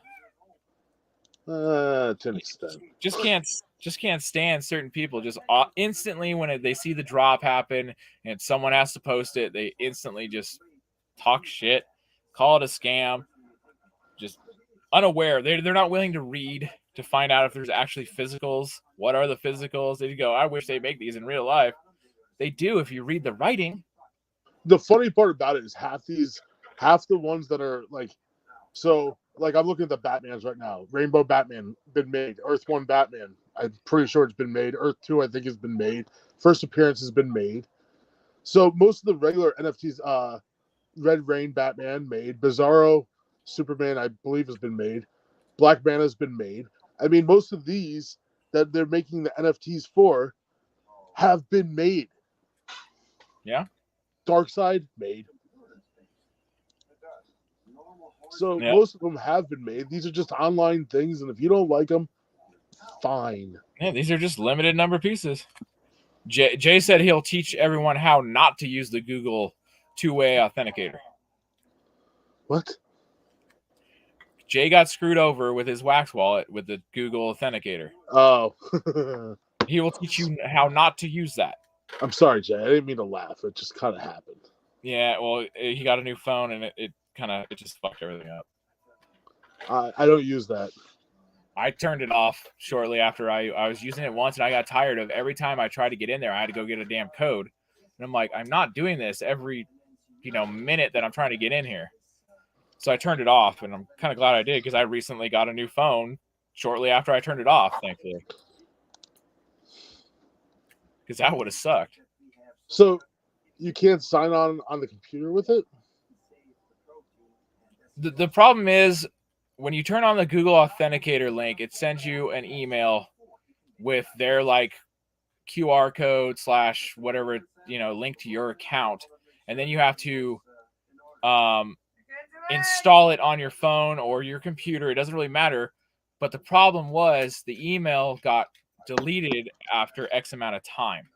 S1: To an extent.
S2: Just can't stand certain people. Just instantly when they see the drop happen and someone has to post it, they instantly just talk shit, call it a scam. Just unaware. They're not willing to read to find out if there's actually physicals. What are the physicals? They go, I wish they make these in real life. They do if you read the writing.
S1: The funny part about it is half the ones that are like, so like I'm looking at the Batmans right now. Rainbow Batman been made. Earth 1 Batman, I'm pretty sure it's been made. Earth 2 I think has been made. First appearance has been made. So most of the regular NFTs, Red Rain Batman made. Bizarro Superman I believe has been made. Black Manta has been made. I mean, most of these that they're making the NFTs for have been made.
S2: Yeah.
S1: Darkseid made. So
S2: yeah.
S1: Most of them have been made. These are just online things, and if you don't like them, fine.
S2: Yeah, these are just limited number pieces. Jay said he'll teach everyone how not to use the Google two-way authenticator.
S1: What?
S2: Jay got screwed over with his Wax wallet with the Google authenticator.
S1: Oh.
S2: He will teach you how not to use that.
S1: I'm sorry, Jay. I didn't mean to laugh. It just kind of happened.
S2: Yeah, well, he got a new phone, and it just fucked everything up.
S1: I don't use that.
S2: I turned it off shortly after I was using it once, and I got tired of every time I tried to get in there, I had to go get a damn code. And I'm like, I'm not doing this every, minute that I'm trying to get in here. So I turned it off, and I'm kind of glad I did, because I recently got a new phone shortly after I turned it off, thankfully. Because that would have sucked.
S1: So you can't sign on the computer with it?
S2: The problem is, when you turn on the Google Authenticator link, it sends you an email with their QR code / whatever, link to your account. And then you have to install it on your phone or your computer. It doesn't really matter. But the problem was the email got deleted after X amount of time.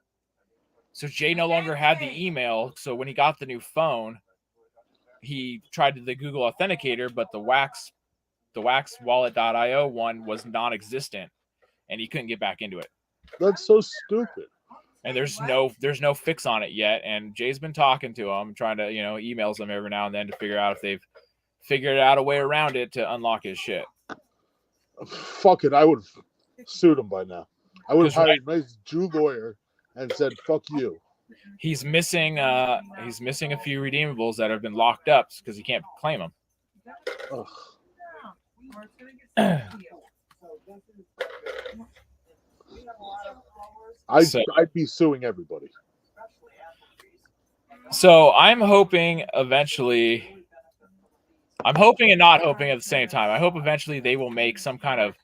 S2: So Jay no longer had the email. So when he got the new phone, he tried the Google Authenticator, but the Wax wallet.io one was non-existent, and he couldn't get back into it.
S1: That's so stupid.
S2: And there's no fix on it yet. And Jay's been talking to him, trying to, emails them every now and then to figure out if they've figured out a way around it to unlock his shit.
S1: Fuck it. I would have sued him by now. I would have hired a nice Jew lawyer and said, fuck you.
S2: He's missing a few redeemables that have been locked up because he can't claim them.
S1: Ugh. I'd be suing everybody.
S2: So I'm hoping eventually. I'm hoping and not hoping at the same time. I hope eventually they will make some kind of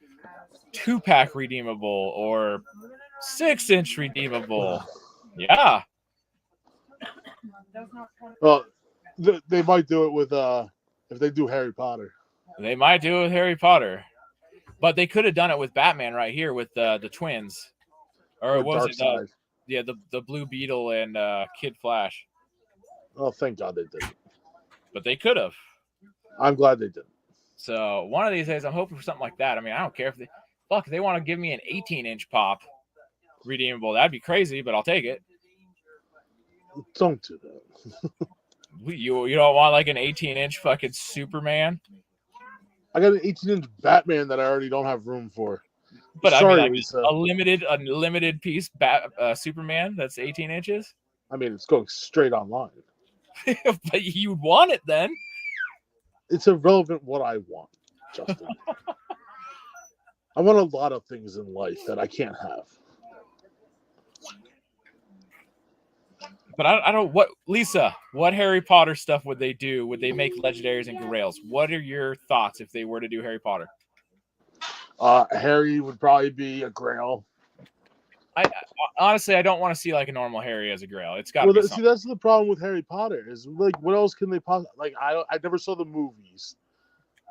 S2: 2-pack redeemable or 6-inch redeemable. Yeah.
S1: Well, they might do it with if they do Harry Potter.
S2: They might do it with Harry Potter. But they could have done it with Batman right here with the twins. Or what was it? The Blue Beetle and Kid Flash.
S1: Oh, thank God they didn't.
S2: But they could have.
S1: I'm glad they didn't.
S2: So one of these days, I'm hoping for something like that. I mean, I don't care if they want to give me an 18-inch pop redeemable. That'd be crazy, but I'll take it.
S1: Don't do that.
S2: You don't want like an 18-inch fucking Superman?
S1: I got an 18-inch Batman that I already don't have room for.
S2: But
S1: sorry,
S2: I mean, like
S1: Lisa.
S2: a limited piece Superman that's 18 inches.
S1: I mean, it's going straight online.
S2: But you'd want it then.
S1: It's irrelevant what I want, Justin. I want a lot of things in life that I can't have.
S2: But I don't. Lisa? What Harry Potter stuff would they do? Would they make legendaries and grails? What are your thoughts if they were to do Harry Potter?
S1: Harry would probably be a grail.
S2: Honestly, I don't want to see like a normal Harry as a grail. It's got
S1: to
S2: be
S1: see, that's the problem with Harry Potter is like, what else can they possibly like? I never saw the movies.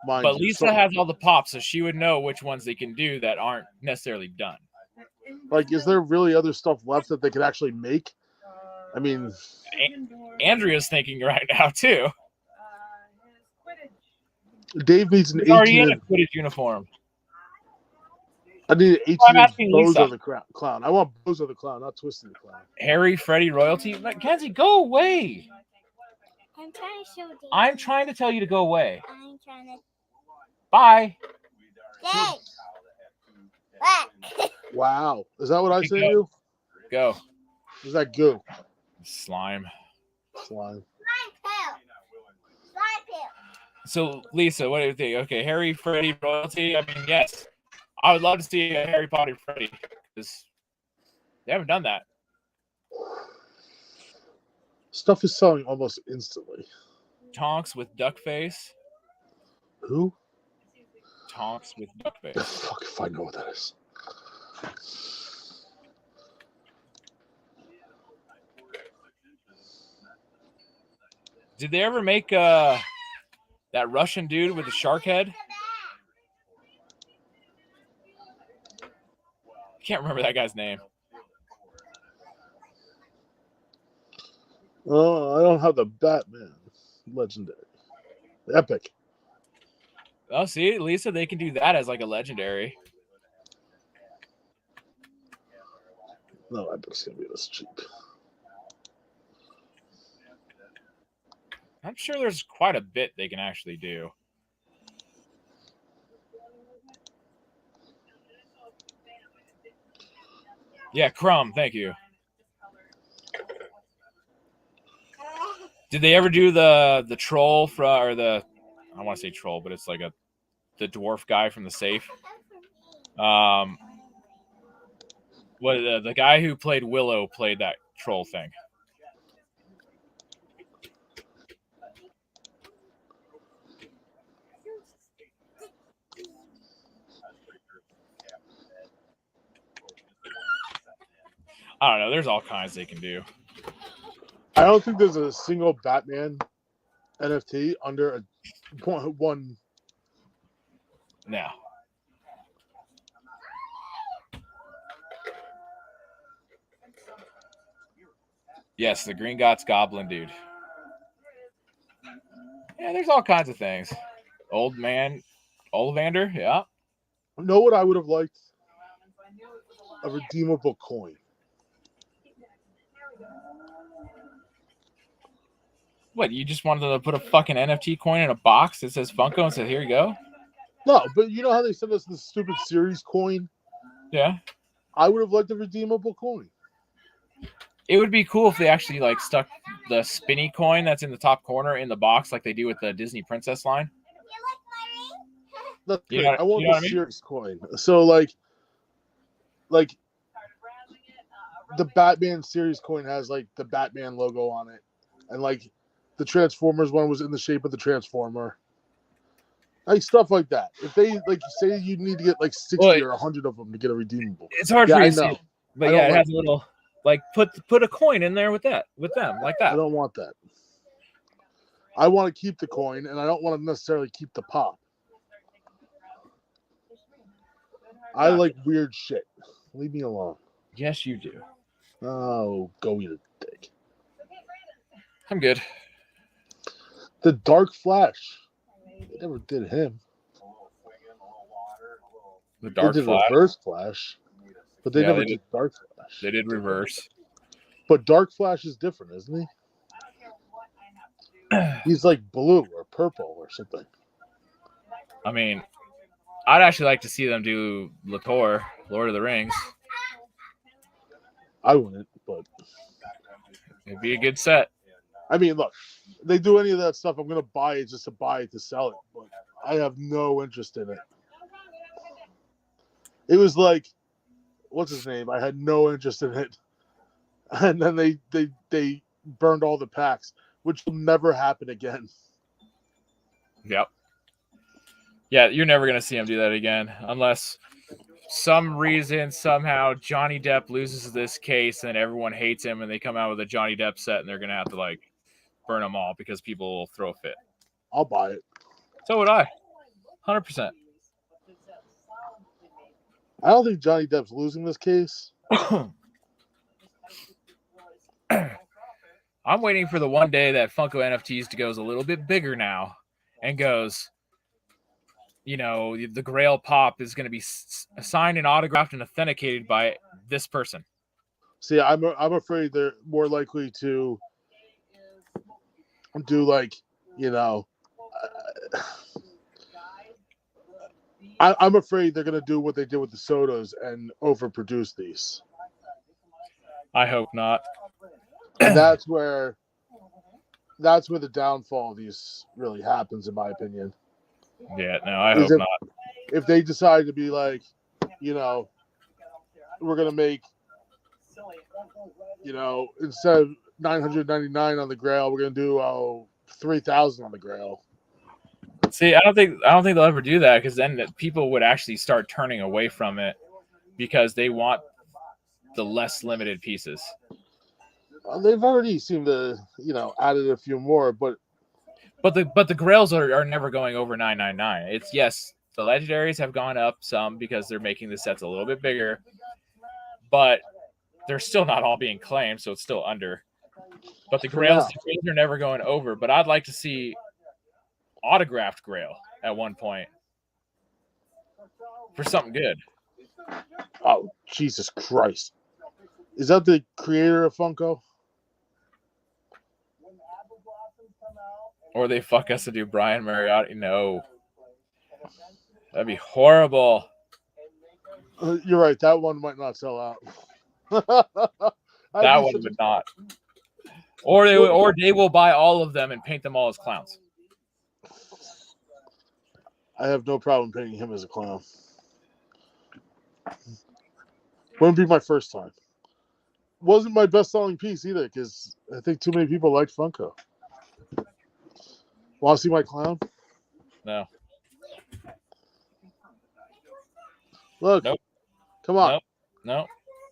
S2: But Lisa has all the pops, so she would know which ones they can do that aren't necessarily done.
S1: Like, is there really other stuff left that they could actually make? I mean,
S2: Andrea's thinking right now too.
S1: Dave needs an
S2: 18-inch Quidditch uniform.
S1: I need an 18-inch Bozo the Clown. I want Bozo the Clown, not Twisted the Clown.
S2: Harry, Freddy, royalty. Mackenzie, go away.
S4: I'm trying to show you.
S2: I'm trying to tell you to go away.
S4: I'm trying to.
S2: Bye.
S1: Wow. Is that what I say to you?
S2: Go.
S1: Is that goo?
S2: Slime.
S4: Slime pill.
S2: So, Lisa, what do you think? Okay, Harry, Freddy, royalty. I mean, yes. I would love to see a Harry Potter Freddy because they haven't done that.
S1: Stuff is selling almost instantly.
S2: Tonks with duck face.
S1: Who?
S2: Tonks with duck face.
S1: Fuck if I know what that is.
S2: Did they ever make that Russian dude with the shark head? I can't remember that guy's name.
S1: Oh, I don't have the Batman. Legendary. Epic.
S2: Oh, see, Lisa, they can do that as like a legendary.
S1: No, Epic's gonna be this cheap.
S2: I'm sure there's quite a bit they can actually do. Yeah, Crumb, thank you. Did they ever do the troll or the, I don't want to say troll, but it's like the dwarf guy from the safe? The guy who played Willow played that troll thing. I don't know. There's all kinds they can do.
S1: I don't think there's a single Batman NFT under a one.
S2: No. Yes, the Green Gots Goblin dude. Yeah, there's all kinds of things. Old man, Ollivander, yeah.
S1: You know what I would have liked? A redeemable coin.
S2: What, you just wanted to put a fucking NFT coin in a box that says Funko and said, here you go?
S1: No, but you know how they sent us the stupid series coin?
S2: Yeah.
S1: I would have liked a redeemable coin.
S2: It would be cool if they actually like stuck the spinny coin that's in the top corner in the box like they do with the Disney Princess line.
S1: That's
S2: You
S1: great.
S2: know-
S1: I want
S2: you know
S1: the
S2: what I mean?
S1: series coin. So like the Batman series coin has like the Batman logo on it, and like the Transformers one was in the shape of the Transformer. Like stuff like that. If they like say you need to get like 60 or 100 of them to get a redeemable.
S2: It's hard
S1: Yeah,
S2: for you
S1: I
S2: to see,
S1: know.
S2: but
S1: I
S2: yeah,
S1: don't
S2: it
S1: like
S2: has a little like put a coin in there with them like that.
S1: I don't want that. I want to keep the coin, and I don't want to necessarily keep the pop. I like weird shit. Leave me alone.
S2: Yes, you do.
S1: Oh, go eat a dick.
S2: I'm good.
S1: The Dark Flash. They never did him.
S2: The Dark
S1: they did
S2: Flash.
S1: Reverse Flash, but they never did Dark Flash.
S2: They did Reverse.
S1: But Dark Flash is different, isn't he? He's like blue or purple or something.
S2: I mean, I'd actually like to see them do Latour, Lord of the Rings.
S1: I wouldn't, but
S2: it'd be a good set.
S1: I mean, look, they do any of that stuff, I'm gonna buy it just to buy it to sell it, but I have no interest in it. It was like, what's his name? I had no interest in it, and then they burned all the packs, which will never happen again.
S2: Yep. Yeah, you're never gonna see him do that again, unless some reason somehow Johnny Depp loses this case and everyone hates him, and they come out with a Johnny Depp set, and they're gonna have to like burn them all because people will throw a fit.
S1: I'll buy it.
S2: So would I, 100%.
S1: I don't think Johnny Depp's losing this case.
S2: I'm waiting for the one day that Funko NFTs goes a little bit bigger now and goes, you know, the Grail Pop is going to be signed and autographed and authenticated by this person.
S1: See, I'm afraid they're more likely to do like, you know, I'm afraid they're going to do what they did with the sodas and overproduce these.
S2: I hope not.
S1: And that's where the downfall of these really happens, in my opinion.
S2: Yeah, no, I hope not.
S1: If they decide to be like, you know, we're going to make, you know, instead of $999 on the Grail, we're going to do $3,000 on the Grail.
S2: See, I don't think they'll ever do that, because then people would actually start turning away from it because they want the less limited pieces.
S1: They've already seemed to, you know, added a few more, but
S2: the Grails are never going over $999. It's yes, the legendaries have gone up some because they're making the sets a little bit bigger, but they're still not all being claimed, so it's still under. But the Grails are never going over. But I'd like to see autographed Grail at one point for something good.
S1: Oh, Jesus Christ. Is that the creator of Funko?
S2: Or they fuck us to do Brian Mariotti. No. That'd be horrible.
S1: You're right. That one might not sell out.
S2: That one would not. Or they will buy all of them and paint them all as clowns.
S1: I have no problem painting him as a clown. Wouldn't be my first time. Wasn't my best-selling piece either, because I think too many people liked Funko. Want to see my clown?
S2: No.
S1: Look.
S2: Nope.
S1: Come on.
S2: Nope.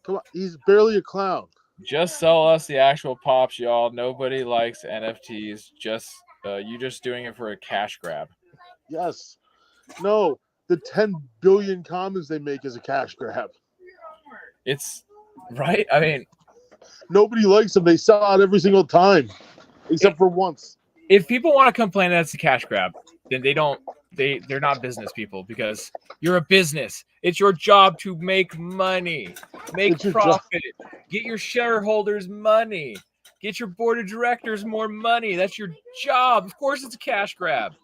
S1: Come on. He's barely a clown.
S2: Just sell us the actual pops, y'all. Nobody likes NFTs. You just doing it for a cash grab.
S1: Yes. No. The 10 billion commons they make is a cash grab.
S2: It's right. I mean,
S1: nobody likes them. They sell out every single time, except for once.
S2: If people want to complain that it's a cash grab, then they're not business people, because you're a business. It's your job to make money, make profit, get your shareholders money, get your board of directors more money. That's your job. Of course, it's a cash grab.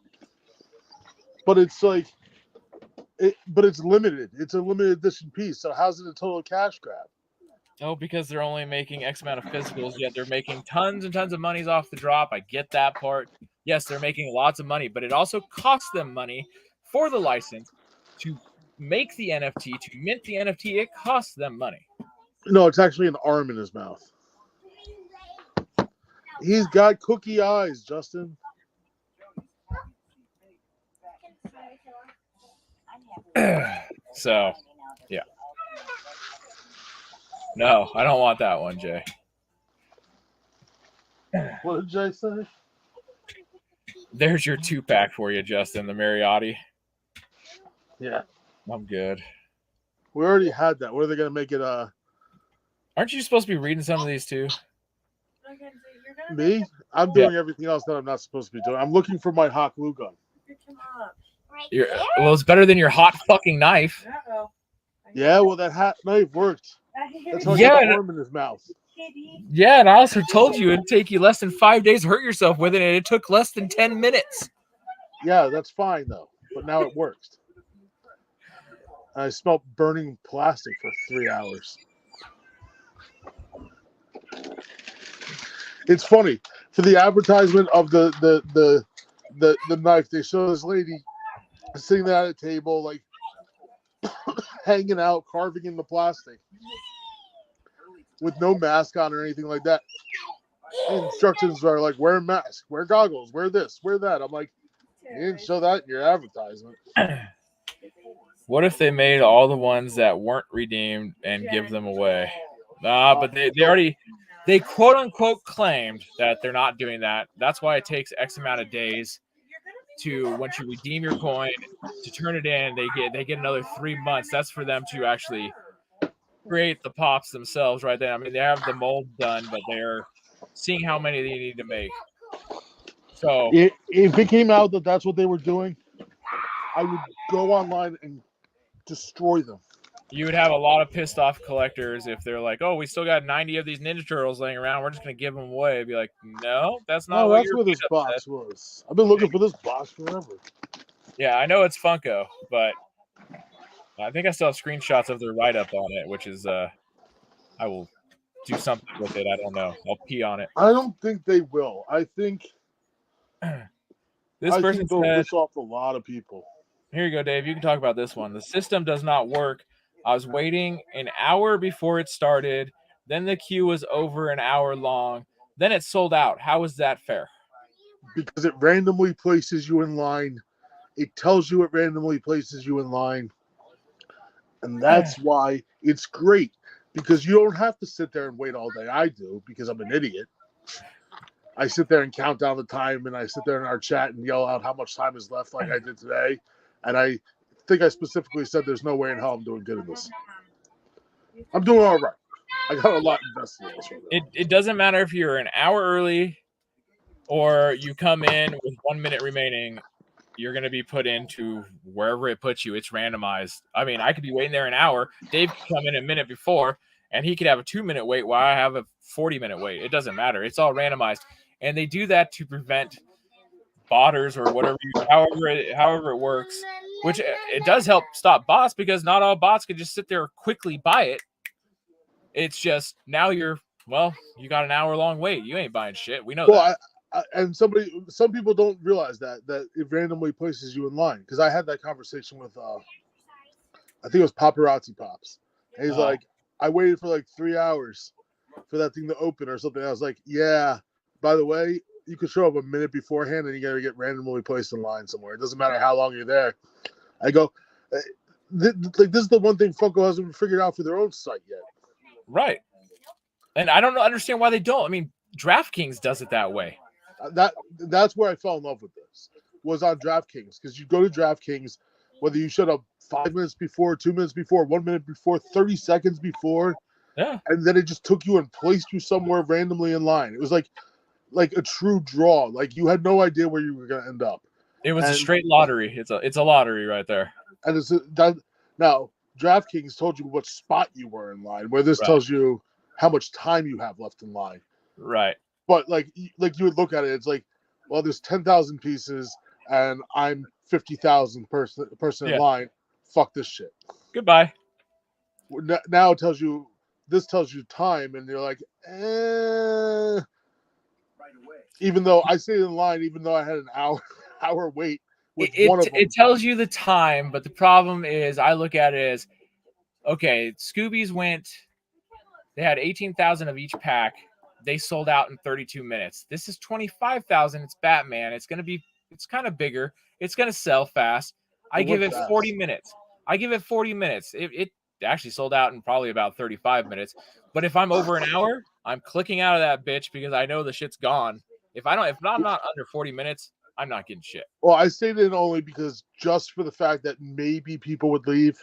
S1: But it's like, but it's limited. It's a limited edition piece. So how's it a total cash grab?
S2: Oh, because they're only making X amount of physicals, yet they're making tons and tons of monies off the drop. I get that part. Yes, they're making lots of money, but it also costs them money for the license to make the NFT, to mint the NFT. It costs them money.
S1: No, it's actually an arm in his mouth. He's got cookie eyes, Justin.
S2: So, yeah. No, I don't want that one, Jay.
S1: What did Jay say?
S2: There's your 2-pack for you, Justin, the Mariotti.
S1: Yeah.
S2: I'm good.
S1: We already had that. What are they going to make it?
S2: Aren't you supposed to be reading some of these too?
S1: Me? I'm doing everything else that I'm not supposed to be doing. I'm looking for my hot glue gun.
S2: Well, it's better than your hot fucking knife.
S1: Yeah, well, that hot knife worked. That's how I
S2: Yeah,
S1: got the worm in his mouth.
S2: Yeah, and I also told you it'd take you less than 5 days to hurt yourself with it, and it took less than 10 minutes.
S1: Yeah, that's fine, though. But now it works. I smelled burning plastic for 3 hours. It's funny. For the advertisement of the knife, they show this lady sitting there at a table, like hanging out, carving in the plastic with no mask on or anything like that. The instructions are like, wear a mask, wear goggles, wear this, wear that. I'm like, you didn't show that in your advertisement.
S2: What if they made all the ones that weren't redeemed and give them away? But they quote unquote claimed that they're not doing that. That's why it takes X amount of days to, once you redeem your coin, to turn it in. They get another 3 months. That's for them to actually create the pops themselves right there. I mean, they have the mold done, but they're seeing how many they need to make. So
S1: if it came out that that's what they were doing, I would go online and destroy them.
S2: you would have a lot of pissed off collectors if they're like, "Oh, we still got 90 of these Ninja Turtles laying around. We're just going to give them away." I'd be like, "No, that's not what
S1: that's
S2: you're
S1: where this box was. I've been looking for this box forever.
S2: Yeah, I know it's Funko, but I think I still have screenshots of their write-up on it, which is I will do something with it. I don't know. I'll pee on it.
S1: I don't think they will. I think
S2: This person
S1: they'll
S2: said,
S1: piss off a lot of people.
S2: here you go, Dave. You can talk about this one. The system does not work. I was waiting an hour before it started. Then the queue was over an hour long. Then it sold out. How is that fair?
S1: Because it randomly places you in line. It tells you it randomly places you in line. And that's why it's great. Because you don't have to sit there and wait all day. I do, because I'm an idiot. I sit there and count down the time, and I sit there in our chat and yell out how much time is left like I did today. And I think I specifically said there's no way in hell I'm doing good in this. I'm doing all right. I got a lot invested in this right now.
S2: It doesn't matter if you're an hour early or you come in with 1 minute remaining. You're going to be put into wherever it puts you. It's randomized. I mean, I could be waiting there an hour. Dave could come in a minute before, and he could have a 2-minute wait while I have a 40-minute wait. It doesn't matter. It's all randomized. And they do that to prevent botters or whatever, however it works, which it does help stop bots, because not all bots can just sit there and quickly buy it. It's just now you got an hour-long wait. You ain't buying shit. We know that.
S1: And some people don't realize that it randomly places you in line, because I had that conversation with I think it was Paparazzi Pops, and he's like, I waited for like 3 hours for that thing to open or something. I was like, yeah, by the way, you could show up a minute beforehand and you gotta get randomly placed in line somewhere. It doesn't matter how long you're there. I go, this is the one thing Funko hasn't figured out for their own site yet.
S2: Right. And I don't understand why they don't. I mean, DraftKings does it that way.
S1: That's where I fell in love with this, was on DraftKings, because you go to DraftKings, whether you showed up 5 minutes before, 2 minutes before, 1 minute before, 30 seconds before, and then it just took you and placed you somewhere randomly in line. It was like a true draw. Like you had no idea where you were going to end up.
S2: It was a straight lottery. It's a lottery right there.
S1: And now DraftKings told you what spot you were in line, where this tells you how much time you have left in line.
S2: Right.
S1: But like you would look at it, it's like, well, there's 10,000 pieces, and I'm 50,000 person in line. Fuck this shit.
S2: Goodbye.
S1: Now tells you time, and you're like, eh. Even though I stayed in line, even though I had an hour wait with one of them.
S2: It tells you the time, but the problem is, I look at it as, okay, Scoobies went They had 18,000 of each pack. They sold out in 32 minutes. This is 25,000. It's Batman. It's kind of bigger. It's going to sell fast. I give it 40 minutes. It actually sold out in probably about 35 minutes. But if I'm over an hour, I'm clicking out of that bitch because I know the shit's gone. If I'm not under 40 minutes, I'm not getting shit.
S1: Well, I stayed in only because just for the fact that maybe people would leave.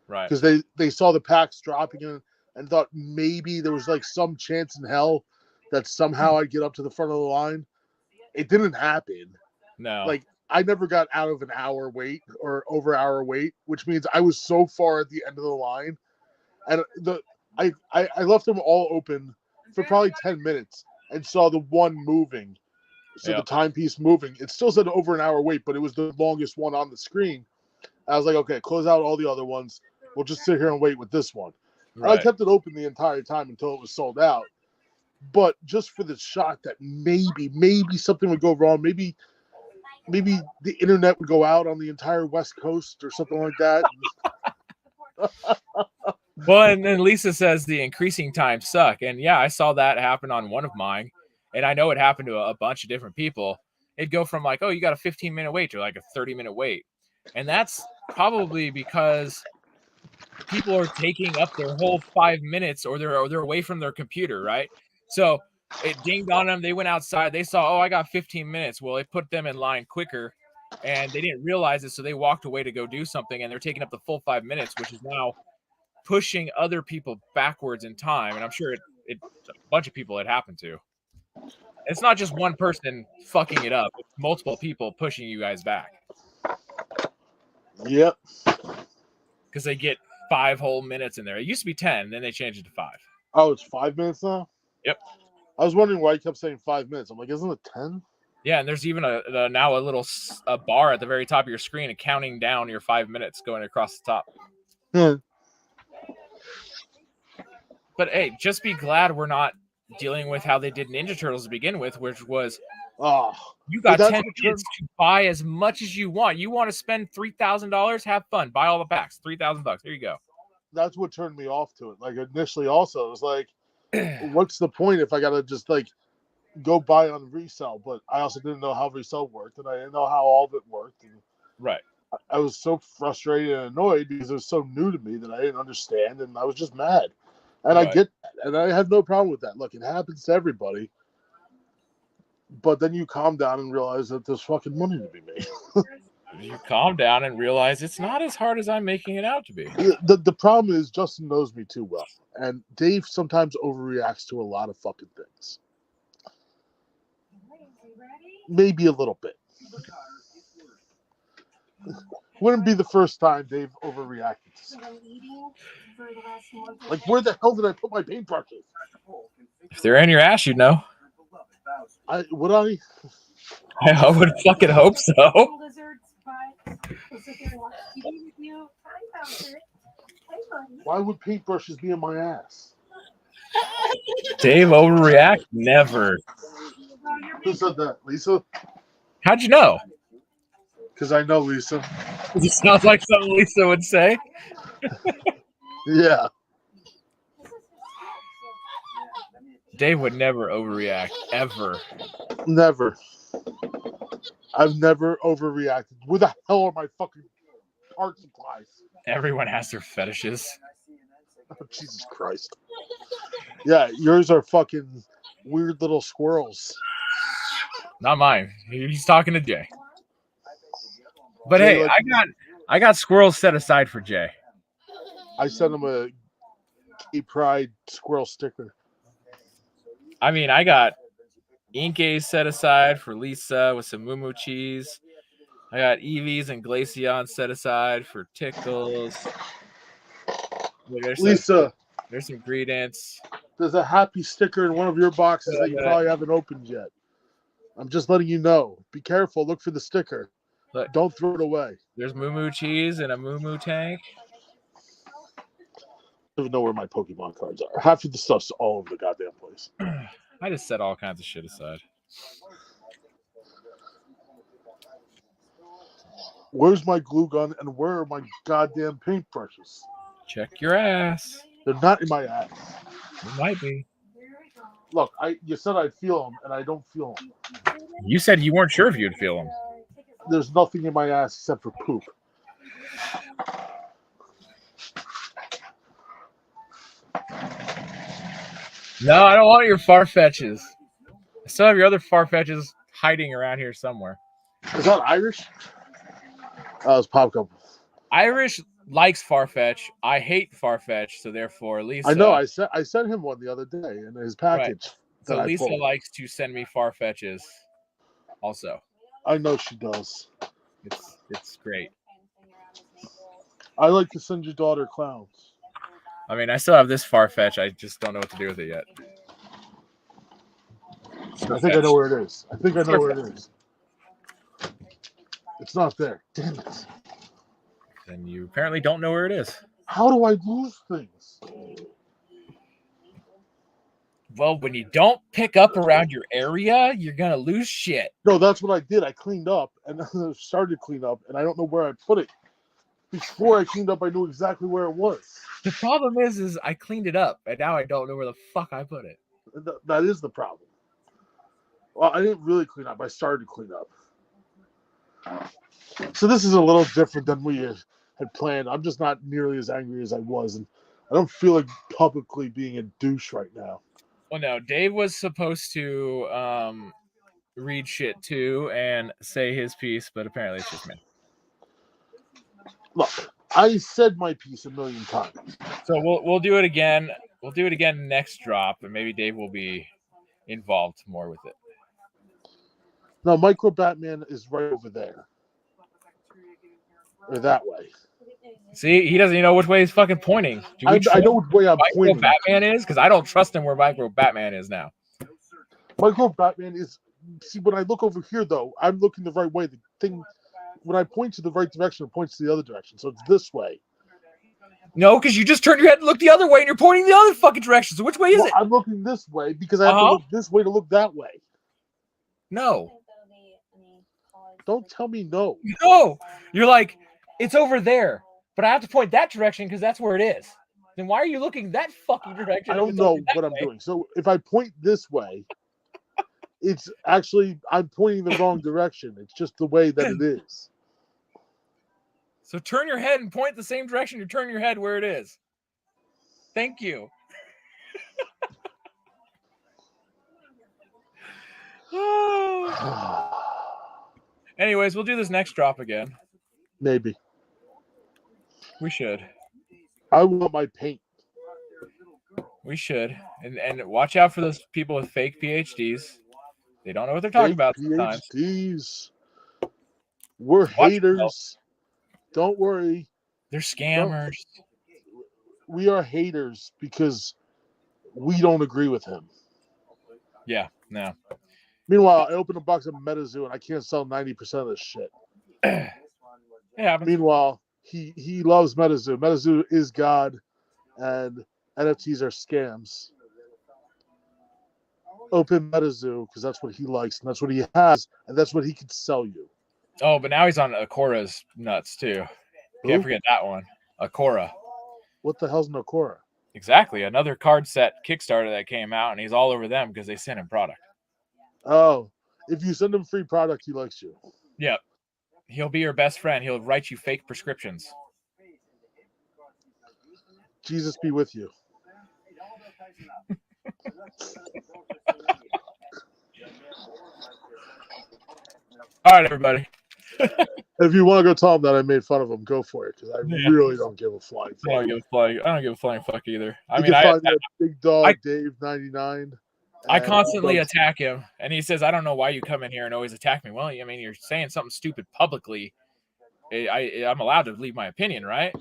S2: Right.
S1: Because they saw the packs dropping in and thought maybe there was like some chance in hell that somehow I'd get up to the front of the line. It didn't happen.
S2: No.
S1: Like, I never got out of an hour wait or over hour wait, which means I was so far at the end of the line. And I left them all open for probably 10 minutes and saw the one moving. So the timepiece moving. It still said over an hour wait, but it was the longest one on the screen. I was like, okay, close out all the other ones. We'll just sit here and wait with this one. Right. And I kept it open the entire time until it was sold out. But just for the shot that maybe something would go wrong, maybe the internet would go out on the entire West Coast or something like that.
S2: Well, and then Lisa says the increasing times suck. And yeah, I saw that happen on one of mine. And I know it happened to a bunch of different people. It'd go from like, oh, you got a 15-minute wait to like a 30-minute wait. And that's probably because people are taking up their whole 5 minutes or they're away from their computer, right? So it dinged on them. They went outside. They saw, oh, I got 15 minutes. Well, it put them in line quicker and they didn't realize it. So they walked away to go do something and they're taking up the full 5 minutes, which is now pushing other people backwards in time. And I'm sure it a bunch of people it happened to. It's not just one person fucking it up. It's multiple people pushing you guys back.
S1: Yep.
S2: Because they get 5 whole minutes in there. It used to be 10, then they changed it to 5.
S1: Oh, it's 5 minutes now?
S2: Yep.
S1: I was wondering why he kept saying 5 minutes. I'm like, isn't it 10?
S2: Yeah, and there's even now a little bar at the very top of your screen and counting down your 5 minutes going across the top.
S1: Yeah.
S2: But hey, just be glad we're not dealing with how they did Ninja Turtles to begin with, which was you got 10 minutes to buy as much as you want. You want to spend $3,000? Have fun. Buy all the packs. $3,000. Here you go.
S1: That's what turned me off to it. Like initially also, it was like, what's the point if I got to just like go buy on resale? But I also didn't know how resale worked and I didn't know how all of it worked. And
S2: right.
S1: I was so frustrated and annoyed because it was so new to me that I didn't understand and I was just mad. And right. I get that. And I have no problem with that. Look, it happens to everybody. But then you calm down and realize that there's fucking money to be made.
S2: You calm down and realize it's not as hard as I'm making it out to be.
S1: The problem is Justin knows me too well. And Dave sometimes overreacts to a lot of fucking things. Maybe a little bit. Wouldn't be the first time Dave overreacted to something. Like, where the hell did I put my paintbrushes?
S2: If they're in your ass, you'd know.
S1: Would I?
S2: I would fucking hope so.
S1: Why would paintbrushes be in my ass?
S2: Dave overreact? Never.
S1: Who said that? Lisa?
S2: How'd you know?
S1: Because I know Lisa.
S2: It sounds like something Lisa would say.
S1: Yeah.
S2: Dave would never overreact, ever.
S1: Never. I've never overreacted. Where the hell are my fucking art supplies?
S2: Everyone has their fetishes.
S1: Oh, Jesus Christ. Yeah, yours are fucking weird little squirrels.
S2: Not mine. He's talking to Jay. But Jay, hey, I got squirrels set aside for Jay.
S1: I sent him a Gay Pride squirrel sticker.
S2: I mean, I got Inkay set aside for Lisa with some Moo Moo cheese. I got Eevees and Glaceon set aside for Tickles.
S1: Lisa,
S2: there's some ingredients.
S1: There's a happy sticker in one of your boxes that you probably haven't opened yet. I'm just letting you know. Be careful. Look for the sticker.
S2: Look,
S1: don't throw it away.
S2: There's Moo Moo cheese and a Moo Moo tank.
S1: I don't even know where my Pokemon cards are. Half of the stuff's all over the goddamn place.
S2: I just set all kinds of shit aside.
S1: Where's my glue gun and where are my goddamn paintbrushes?
S2: Check your ass.
S1: They're not in my ass.
S2: It might be.
S1: Look, you said I'd feel them, and I don't feel them.
S2: You said you weren't sure if you'd feel them.
S1: There's nothing in my ass except for poop.
S2: No, I don't want your Farfetches. I still have your other Farfetches hiding around here somewhere.
S1: Is that Irish? Oh, it's Popcorn.
S2: Irish likes Farfetch. I hate Farfetch, so therefore Lisa.
S1: I know. I sent him one the other day in his package.
S2: Right. So Lisa likes to send me Farfetches. Also,
S1: I know she does.
S2: It's great.
S1: I like to send your daughter clowns.
S2: I mean, I still have this Farfetch. I just don't know what to do with it yet.
S1: I think I know where it is. I think I know where it is. It's not there. Damn it.
S2: Then you apparently don't know where it is.
S1: How do I lose things?
S2: Well, when you don't pick up around your area, you're going to lose shit.
S1: No, that's what I did. I cleaned up and I started to clean up, and I don't know where I put it. Before I cleaned up, I knew exactly where it was.
S2: The problem is I cleaned it up, and now I don't know where the fuck I put it.
S1: That is the problem. Well, I didn't really clean up. I started to clean up. So this is a little different than we had planned. I'm just not nearly as angry as I was, and I don't feel like publicly being a douche right now.
S2: Well, no, Dave was supposed to read shit too and say his piece, but apparently it's just me.
S1: Look, I said my piece a million times.
S2: So we'll do it again. We'll do it again next drop, and maybe Dave will be involved more with it.
S1: No, Micro Batman is right over there. Or that way.
S2: See, he doesn't even know which way he's fucking pointing.
S1: I know which way I'm pointing.
S2: Micro Batman is? Because I don't trust him where Micro Batman is now.
S1: Micro Batman is... See, when I look over here, though, I'm looking the right way. The thing... When I point to the right direction, it points to the other direction. So it's this way.
S2: No, because you just turned your head and looked the other way, and you're pointing the other fucking direction. So which way is it?
S1: I'm looking this way because I have to look this way to look that way.
S2: No.
S1: Don't tell me no.
S2: No. You're like, it's over there, but I have to point that direction because that's where it is. Then why are you looking that fucking direction?
S1: I don't know what I'm doing. So if I point this way, it's actually, I'm pointing the wrong direction. It's just the way that it is.
S2: So turn your head and point the same direction you turn your head where it is. Thank you. Anyways, we'll do this next drop again.
S1: Maybe.
S2: We should.
S1: I want my paint.
S2: We should. And watch out for those people with fake PhDs. They don't know what they're talking about sometimes.
S1: PhDs. We're haters. Don't worry.
S2: They're scammers.
S1: We are haters because we don't agree with him.
S2: Yeah, no.
S1: Meanwhile, I open a box of MetaZoo and I can't sell 90% of this shit.
S2: Yeah.
S1: Meanwhile, he loves MetaZoo. MetaZoo is God, and NFTs are scams. Open MetaZoo because that's what he likes and that's what he has and that's what he can sell you.
S2: Oh, but now he's on Akora's nuts too. Can't forget that one. Akora.
S1: What the hell's an Akora?
S2: Exactly. Another card set Kickstarter that came out, and he's all over them because they sent him product.
S1: Oh, if you send him free product, he likes you.
S2: Yep. He'll be your best friend. He'll write you fake prescriptions.
S1: Jesus be with you.
S2: All right, everybody.
S1: If you want to go tell him that I made fun of him, go for it because I really don't give a flying fuck.
S2: I don't give a flying fuck either. I mean,
S1: find me at Big Dog Dave 99.
S2: I constantly attack him, and he says, "I don't know why you come in here and always attack me." Well, I mean, you're saying something stupid publicly. I'm allowed to leave my opinion, right?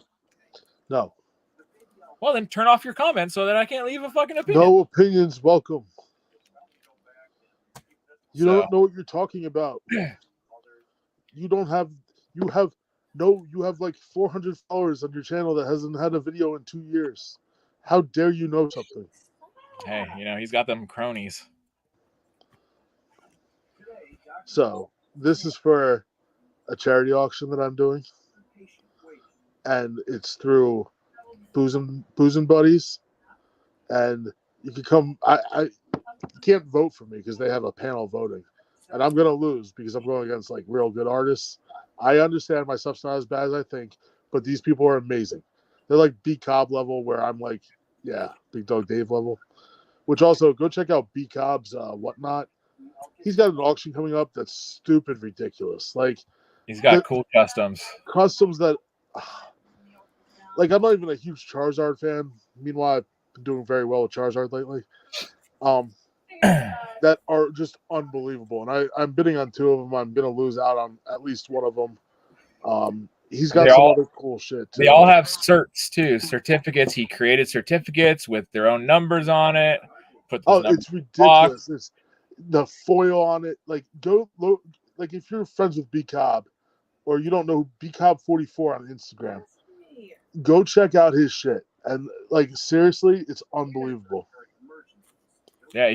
S1: No.
S2: Well, then turn off your comments so that I can't leave a fucking opinion.
S1: No opinions welcome. You don't know what you're talking about. You have like 400 followers on your channel that hasn't had a video in 2 years. How dare you know something?
S2: Hey, he's got them cronies.
S1: So this is for a charity auction that I'm doing. And it's through boozing buddies, and you can come. I you can't vote for me because they have a panel voting, and I'm gonna lose because I'm going against like real good artists. I understand my stuff's not as bad as I think, but these people are amazing. They're like B Cobb level, where I'm like, yeah, Big Dog Dave level. Which also go check out B Cobb's whatnot. He's got an auction coming up that's stupid ridiculous. Like
S2: He's got cool customs
S1: that, like I'm not even a huge Charizard fan. Meanwhile, I've been doing very well with Charizard lately. That are just unbelievable, and I'm bidding on 2 of them. I'm gonna lose out on at least one of them. He's got some other cool shit too.
S2: They all have certs too, certificates. He created certificates with their own numbers on it.
S1: It's ridiculous. It's the foil on it. Like like if you're friends with B Cobb, or you don't know B Cobb 44 on Instagram, go check out his shit. And like seriously, it's unbelievable.
S2: Yeah,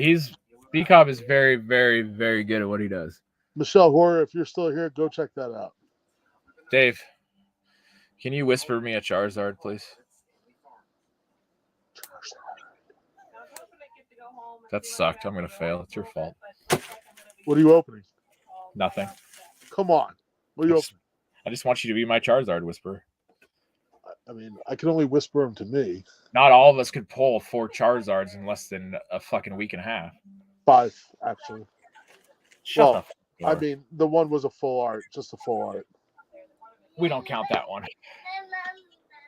S2: B Cobb is very, very, very good at what he does.
S1: Michelle Horror, if you're still here, go check that out.
S2: Dave, can you whisper me a Charizard, please? That sucked. I'm gonna fail. It's your fault.
S1: What are you opening?
S2: Nothing.
S1: Come on. What are you opening?
S2: I just want you to be my Charizard whisperer.
S1: I mean, I can only whisper them to me.
S2: Not all of us could pull 4 Charizards in less than a fucking week and a half.
S1: 5, actually.
S2: Shut up.
S1: I mean, the one was a full art, just a full art.
S2: We don't count that one.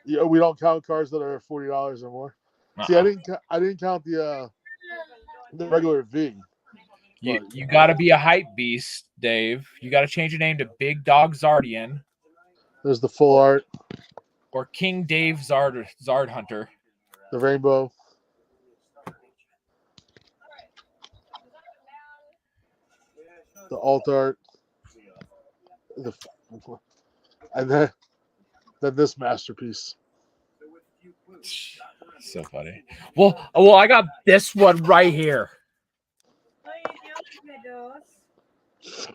S1: Yeah, we don't count cards that are $40 or more. See, I didn't count the regular V.
S2: You got to be a hype beast, Dave. You got to change your name to Big Dog Zardian.
S1: There's the full art.
S2: Or King Dave Zard Hunter.
S1: The rainbow. The alt art. And then this masterpiece.
S2: So funny. Well, I got this one right here.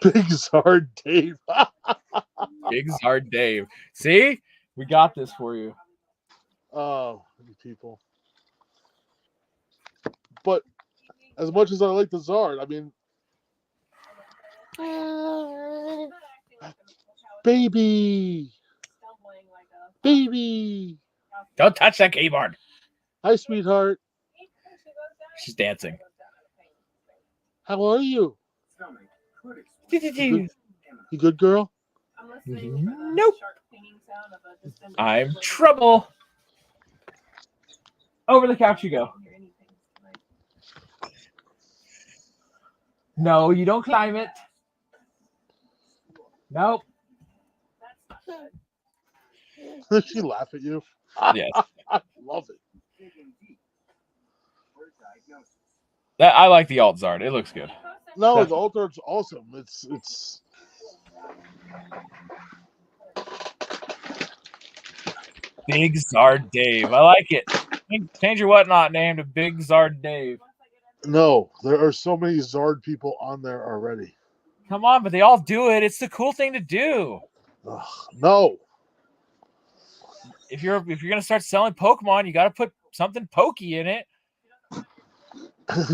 S1: Big Zard Dave.
S2: Big Zard Dave. See? We got this for you.
S1: Oh, you people. But as much as I like the Zard, I mean, baby.
S2: Don't touch that keyboard.
S1: Hi, sweetheart.
S2: She's dancing.
S1: How are you? You good girl?
S2: Nope. I'm trouble. Over the couch you go. No, you don't climb it. Nope.
S1: Does she laugh at you?
S2: Yes.
S1: I love it.
S2: I like the alt Zard. It looks good.
S1: No, the alt art's awesome. It's
S2: Big Zard Dave. I like it. Change your whatnot name to Big Zard Dave.
S1: No, there are so many Zard people on there already.
S2: Come on, but they all do it. It's the cool thing to do.
S1: Ugh, no.
S2: If you're gonna start selling Pokemon, you got to put something pokey in it.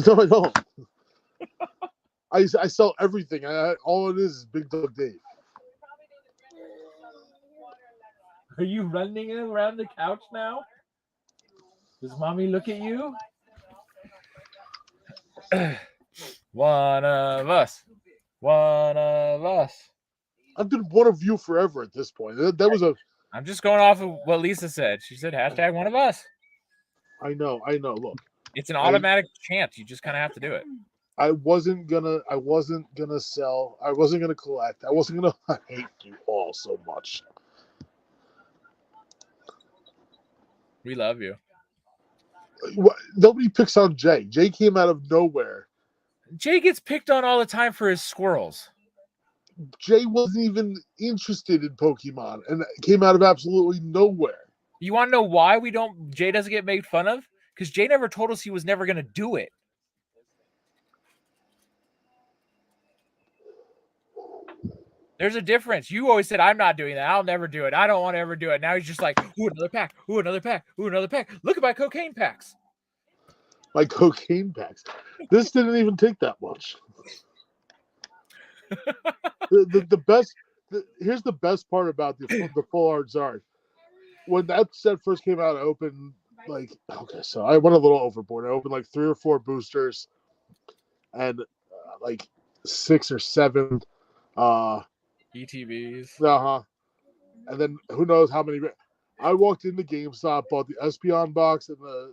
S1: No, I don't. I sell everything. All it is Big Dog Dave.
S2: Are you running around the couch now? Does mommy look at you? One of us. One of us.
S1: I've been one of you forever at this point. That was a.
S2: I'm just going off of what Lisa said. She said hashtag one of us.
S1: I know. Look,
S2: it's an automatic chant. You just kind of have to do it.
S1: I wasn't gonna sell. I wasn't gonna collect. I wasn't gonna. I hate you all so much.
S2: We love you.
S1: Nobody picks on Jay. Jay came out of nowhere.
S2: Jay gets picked on all the time for his squirrels.
S1: Jay wasn't even interested in Pokemon and came out of absolutely nowhere.
S2: You want to know why Jay doesn't get made fun of? Because Jay never told us he was never going to do it. There's a difference. You always said, I'm not doing that. I'll never do it. I don't want to ever do it. Now he's just like, ooh, another pack. Ooh, another pack. Ooh, another pack. Look at my cocaine packs.
S1: My cocaine packs. This didn't even take that much. the best. Here's the best part about the full art Zard. When that set first came out, I opened so I went a little overboard. I opened like 3 or 4 boosters, and like 6 or 7
S2: ETBs.
S1: And then who knows how many. I walked into GameStop, bought the Espeon box and the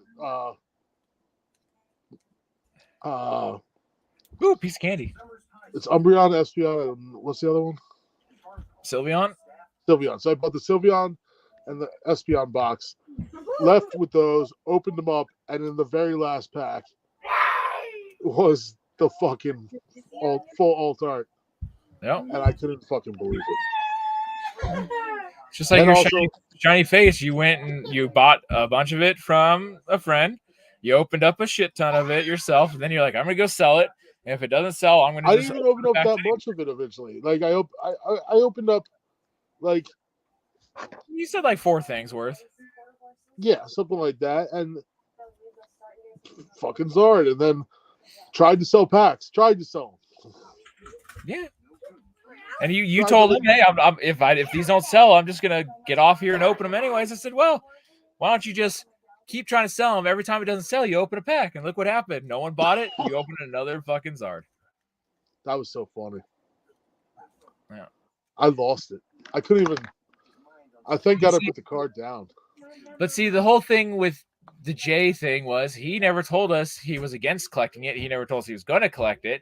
S2: Ooh, piece of candy.
S1: it's Umbreon, Espeon, and what's the other one?
S2: Sylveon.
S1: So I bought the Sylveon and the Espeon box, left with those, opened them up, and in the very last pack was the fucking full alt art.
S2: Yep.
S1: And I couldn't fucking believe it.
S2: Just like your shiny face, you went and you bought a bunch of it from a friend. You opened up a shit ton of it yourself, and then you're like, I'm gonna go sell it. And if it doesn't sell, I'm gonna.
S1: I didn't even open up that much of it eventually. Like I opened up like
S2: you said like 4 things worth.
S1: Yeah, something like that, and fucking Zard, and then tried to sell packs. Tried to sell them.
S2: Yeah. And you told him, hey, if these don't sell, I'm just gonna get off here and open them anyways. I said, well, why don't you just keep trying to sell them? Every time it doesn't sell, you open a pack, and look what happened. No one bought it. You opened another fucking Zard.
S1: That was so funny.
S2: Yeah.
S1: I lost it. I couldn't even. I thank God I put the card down.
S2: But see, the whole thing with the J thing was he never told us he was against collecting it. He never told us he was going to collect it.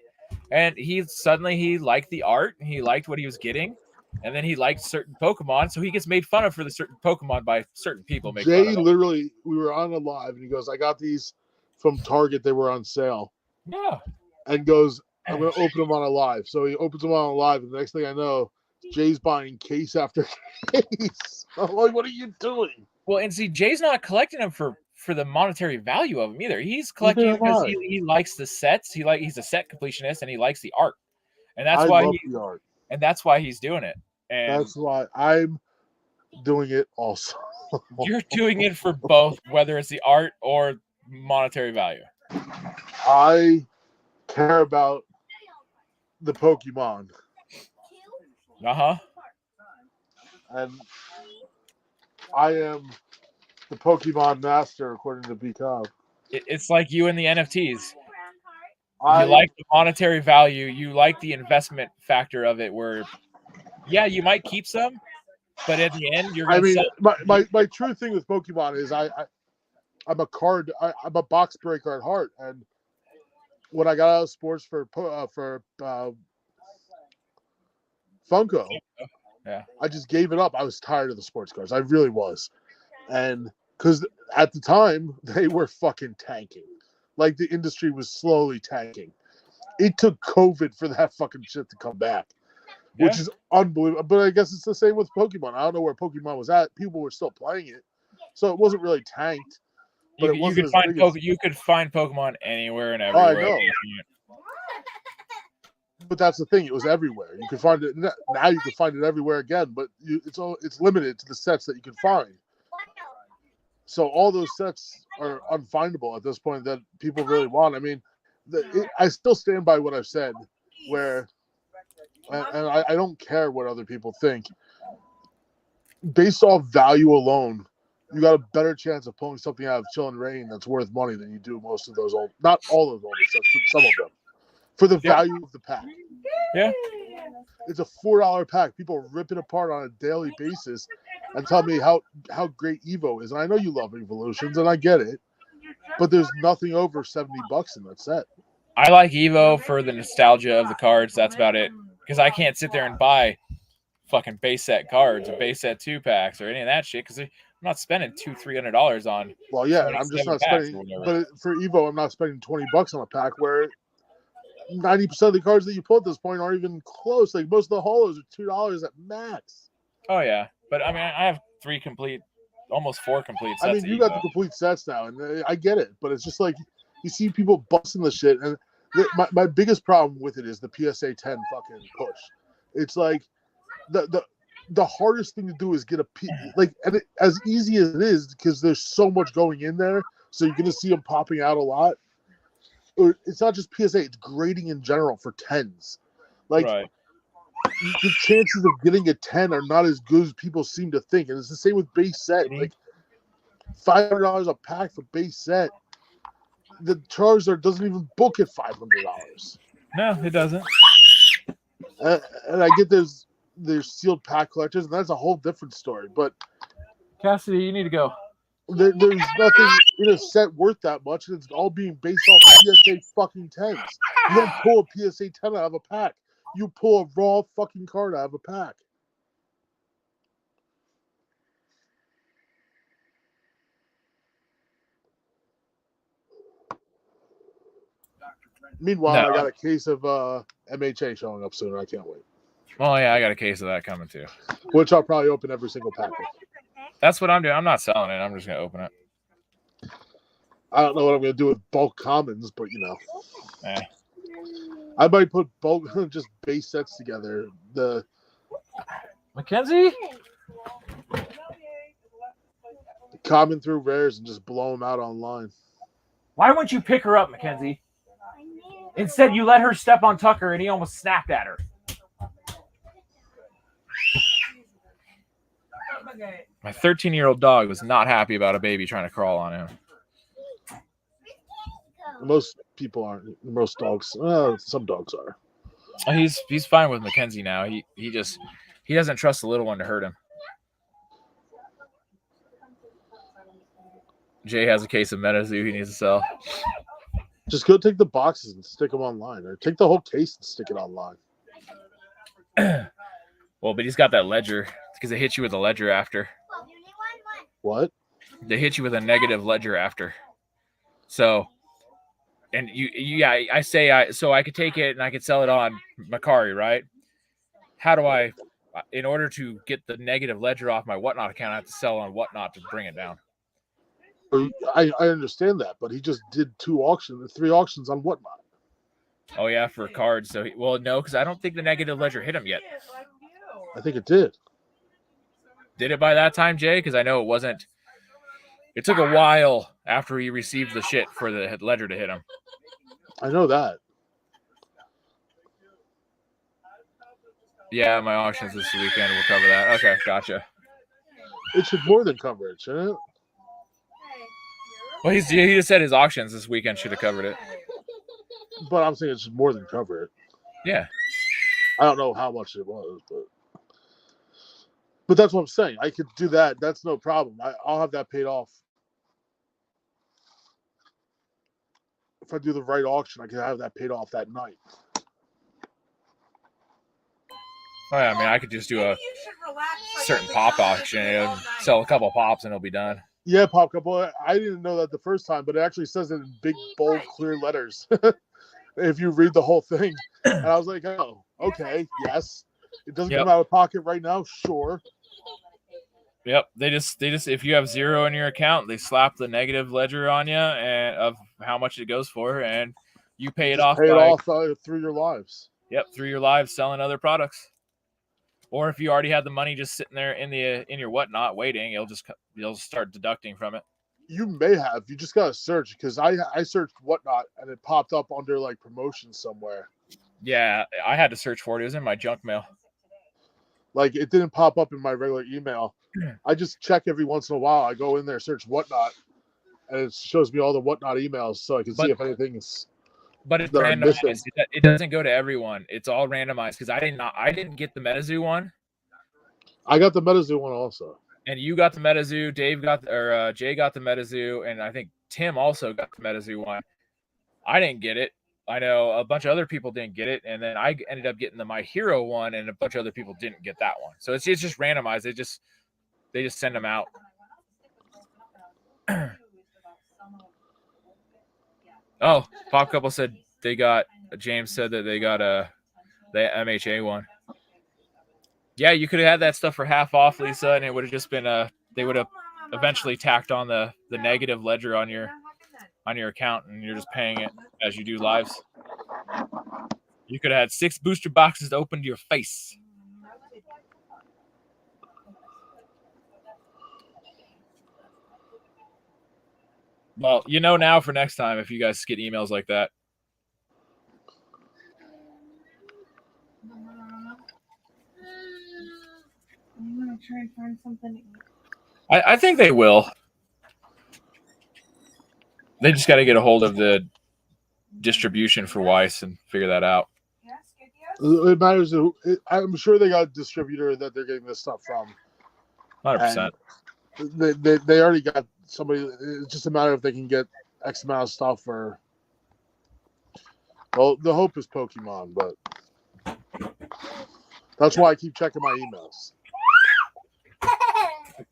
S2: And he liked the art. He liked what he was getting. And then he liked certain Pokemon. So he gets made fun of for the certain Pokemon by certain people.
S1: Jay literally, we were on a live and he goes, I got these from Target. They were on sale.
S2: Yeah.
S1: And goes, I'm going to open them on a live. So he opens them on a live. And the next thing I know, Jay's buying case after case. I'm like, what are you doing?
S2: Well, and see, Jay's not collecting them for the monetary value of them either. He's collecting them because he likes the sets. He's a set completionist and he likes the art, and that's why
S1: the art.
S2: And that's why he's doing it. And
S1: that's why I'm doing it also.
S2: You're doing it for both, whether it's the art or monetary value.
S1: I care about the Pokemon. And I am the Pokemon master, according to B-Cobb.
S2: It's like you and the NFTs. You like the monetary value. You like the investment factor of it where, yeah, you might keep some, but at the end, you're going to sell.
S1: My true thing with Pokemon is I'm a box breaker at heart. And when I got out of sports for Funko,
S2: yeah,
S1: I just gave it up. I was tired of the sports cards. I really was. And because at the time, they were fucking tanking. Like, the industry was slowly tanking. It took COVID for that fucking shit to come back, which is unbelievable. But I guess it's the same with Pokemon. I don't know where Pokemon was at. People were still playing it. So it wasn't really tanked. But
S2: you could find Pokemon anywhere and everywhere.
S1: Oh, I know. But that's the thing. It was everywhere. You could find it. Now you can find it everywhere again. But it's limited to the sets that you can find. So all those sets are unfindable at this point that people really want. I mean, I still stand by what I've said, where, and I don't care what other people think. Based off value alone, you got a better chance of pulling something out of Chill and Rain that's worth money than you do most of those old, not all of those older sets, but some of them, for the value of the pack.
S2: Yeah.
S1: It's a $4 pack. People rip it apart on a daily basis and tell me how great Evo is. And I know you love Evolutions, and I get it, but there's nothing over $70 in that set.
S2: I like Evo for the nostalgia of the cards. That's about it. Because I can't sit there and buy fucking base set cards or base set 2-packs or any of that shit. Because I'm not spending $200-$300 on.
S1: Well, yeah, I'm just not spending. But for Evo, I'm not spending $20 on a pack where 90% of the cards that you pull at this point aren't even close. Like, most of the holos are $2 at max.
S2: Oh yeah, but I mean, I have 3 complete, almost 4 complete sets.
S1: I mean, you got the complete sets now, and I get it, but it's just like you see people busting the shit, and my biggest problem with it is the PSA 10 fucking push. It's like the hardest thing to do is get as easy as it is because there's so much going in there, so you're gonna see them popping out a lot. Or it's not just PSA; it's grading in general for 10s. Like
S2: Right.
S1: the chances of getting a 10 are not as good as people seem to think, and it's the same with base set. Like $500 a pack for base set. The Charizard doesn't even book at $500.
S2: No, it doesn't.
S1: And I get there's sealed pack collectors, and that's a whole different story. But
S2: Cassidy, you need to go.
S1: there's nothing in a set worth that much, and it's all being based off PSA fucking 10s. You don't pull a PSA 10 out of a pack. You pull a raw fucking card out of a pack. Meanwhile, I got a case of MHA showing up soon. I can't wait.
S2: Well, yeah, I got a case of that coming too.
S1: Which I'll probably open every single pack of.
S2: That's what I'm doing. I'm not selling it. I'm just gonna open it.
S1: I don't know what I'm gonna do with bulk commons, but you know.
S2: Eh.
S1: I might put bulk just base sets together. The
S2: Mackenzie?
S1: common through rares and just blow them out online.
S6: Why wouldn't you pick her up, Mackenzie? Instead, you let her step on Tucker, and he almost snapped at her.
S2: My 13-year-old dog was not happy about a baby trying to crawl on him.
S1: Most people aren't. Most dogs. Some dogs are.
S2: He's fine with Mackenzie now. He doesn't trust the little one to hurt him. Jay has a case of Metazoo he needs to sell.
S1: Just go take the boxes and stick them online, or take the whole case and stick it online.
S2: Well, but he's got that ledger because they hit you with a ledger after.
S1: What?
S2: They hit you with a negative ledger after. So, and I say so I could take it and I could sell it on Macari, right? How do I, in order to get the negative ledger off my Whatnot account, I have to sell on Whatnot to bring it down.
S1: I understand that, but he just did 3 auctions on Whatnot.
S2: Oh yeah, for cards. So no, because I don't think the negative ledger hit him yet.
S1: I think it did.
S2: Did it by that time, Jay? Because I know it wasn't. It took a while after he received the shit for the ledger to hit him.
S1: I know that.
S2: Yeah, my auctions this weekend will cover that. Okay, gotcha.
S1: It should more than cover it, shouldn't it?
S2: Well, he just said his auctions this weekend should have covered it.
S1: But I'm saying it should more than cover it.
S2: Yeah.
S1: I don't know how much it was, but that's what I'm saying. I could do that. That's no problem. I'll have that paid off. If I do the right auction, I can have that paid off that night.
S2: Oh, yeah, I mean, I could just do a certain pop auction and sell a couple pops and it'll be done.
S1: Yeah, pop couple. I didn't know that the first time, but it actually says it in big, bold, clear letters. If you read the whole thing. And I was like, oh, okay, yes. It doesn't come out of pocket right now, sure.
S2: Yep, they just if you have 0 in your account, they slap the negative ledger on you and of how much it goes for, and you pay it off.
S1: Pay it off through your lives.
S2: Yep, through your lives selling other products. Or if you already had the money just sitting there in your Whatnot waiting, you'll start deducting from it.
S1: You may have. You just gotta search, because I searched Whatnot and it popped up under like promotions somewhere.
S2: Yeah, I had to search for it. It was in my junk mail.
S1: Like, it didn't pop up in my regular email. I just check every once in a while. I go in there, search Whatnot, and it shows me all the Whatnot emails so I can see if anything's.
S2: But it's randomized. It doesn't go to everyone. It's all randomized because I didn't get the MetaZoo one.
S1: I got the MetaZoo one also.
S2: And you got the MetaZoo. Jay got the MetaZoo, and I think Tim also got the MetaZoo one. I didn't get it. I know a bunch of other people didn't get it, and then I ended up getting the My Hero one, and a bunch of other people didn't get that one. So it's just randomized. They just send them out. Oh, Pop Couple said James said that they got the MHA one. Yeah, you could have had that stuff for half off, Lisa, and it would have just been they would have eventually tacked on the negative ledger on your account, and you're just paying it as you do lives. You could have had 6 booster boxes open to your face. Well, you know now for next time if you guys get emails like that.
S3: I'm gonna try and find something to eat.
S2: I think they will. They just got to get a hold of the distribution for Weiss and figure that out.
S3: Yes, good, yes.
S1: It matters. I'm sure they got a distributor that they're getting this stuff from.
S2: 100%.
S1: They already got somebody. It's just a matter if they can get X amount of stuff for. Well, the hope is Pokemon, but that's why I keep checking my emails.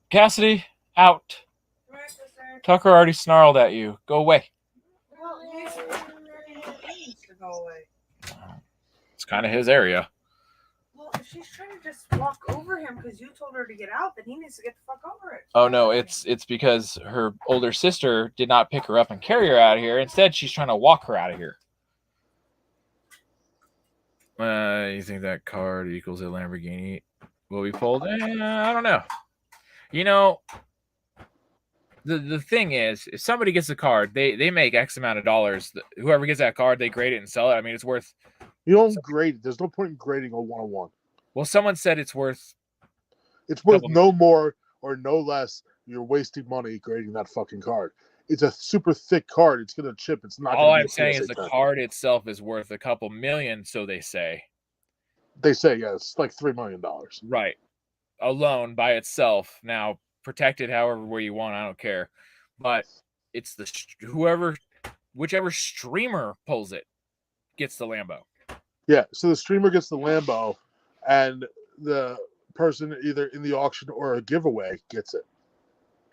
S2: Cassidy, out.
S3: Right, sister.
S2: Tucker already snarled at you. Go away.
S3: Well, he needs to go away.
S2: It's kind of his area.
S3: Well, if she's trying to just walk over him because you told her to get out, then he needs to get the fuck over it.
S2: Oh no, it's because her older sister did not pick her up and carry her out of here. Instead, she's trying to walk her out of here. You think that card equals a Lamborghini will be pulled? I don't know. You know, the thing is, if somebody gets a card, they make X amount of dollars. Whoever gets that card, they grade it and sell it. I mean, it's worth.
S1: You don't grade it. There's no point in grading a 101.
S2: Well, someone said it's worth.
S1: It's worth no more or no less. You're wasting money grading that fucking card. It's a super thick card. It's gonna chip. It's not.
S2: All I'm saying is the card itself is worth a couple million, so they say.
S1: They say, yeah, it's like $3 million.
S2: Right. Alone by itself. Now, protected however way you want, I don't care. But it's the whichever streamer pulls it gets the Lambo.
S1: Yeah, so the streamer gets the Lambo, and the person either in the auction or a giveaway gets it.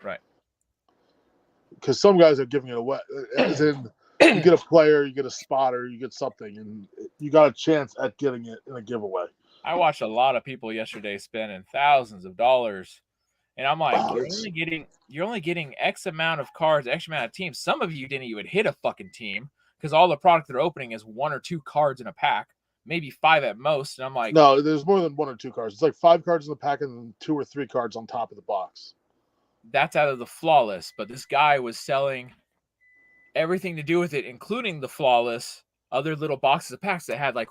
S2: Right.
S1: Because some guys are giving it away. As in, you get a player, you get a spotter, you get something, and you got a chance at getting it in a giveaway.
S2: I watched a lot of people yesterday spending thousands of dollars, and I'm like, you're only getting X amount of cards, X amount of teams. Some of you didn't even hit a fucking team because all the product they're opening is 1 or 2 cards in a pack, maybe 5 at most. And I'm like,
S1: no, there's more than 1 or 2 cards. It's like 5 cards in the pack and then 2 or 3 cards on top of the box.
S2: That's out of the flawless, but this guy was selling everything to do with it, including the flawless, other little boxes of packs that had like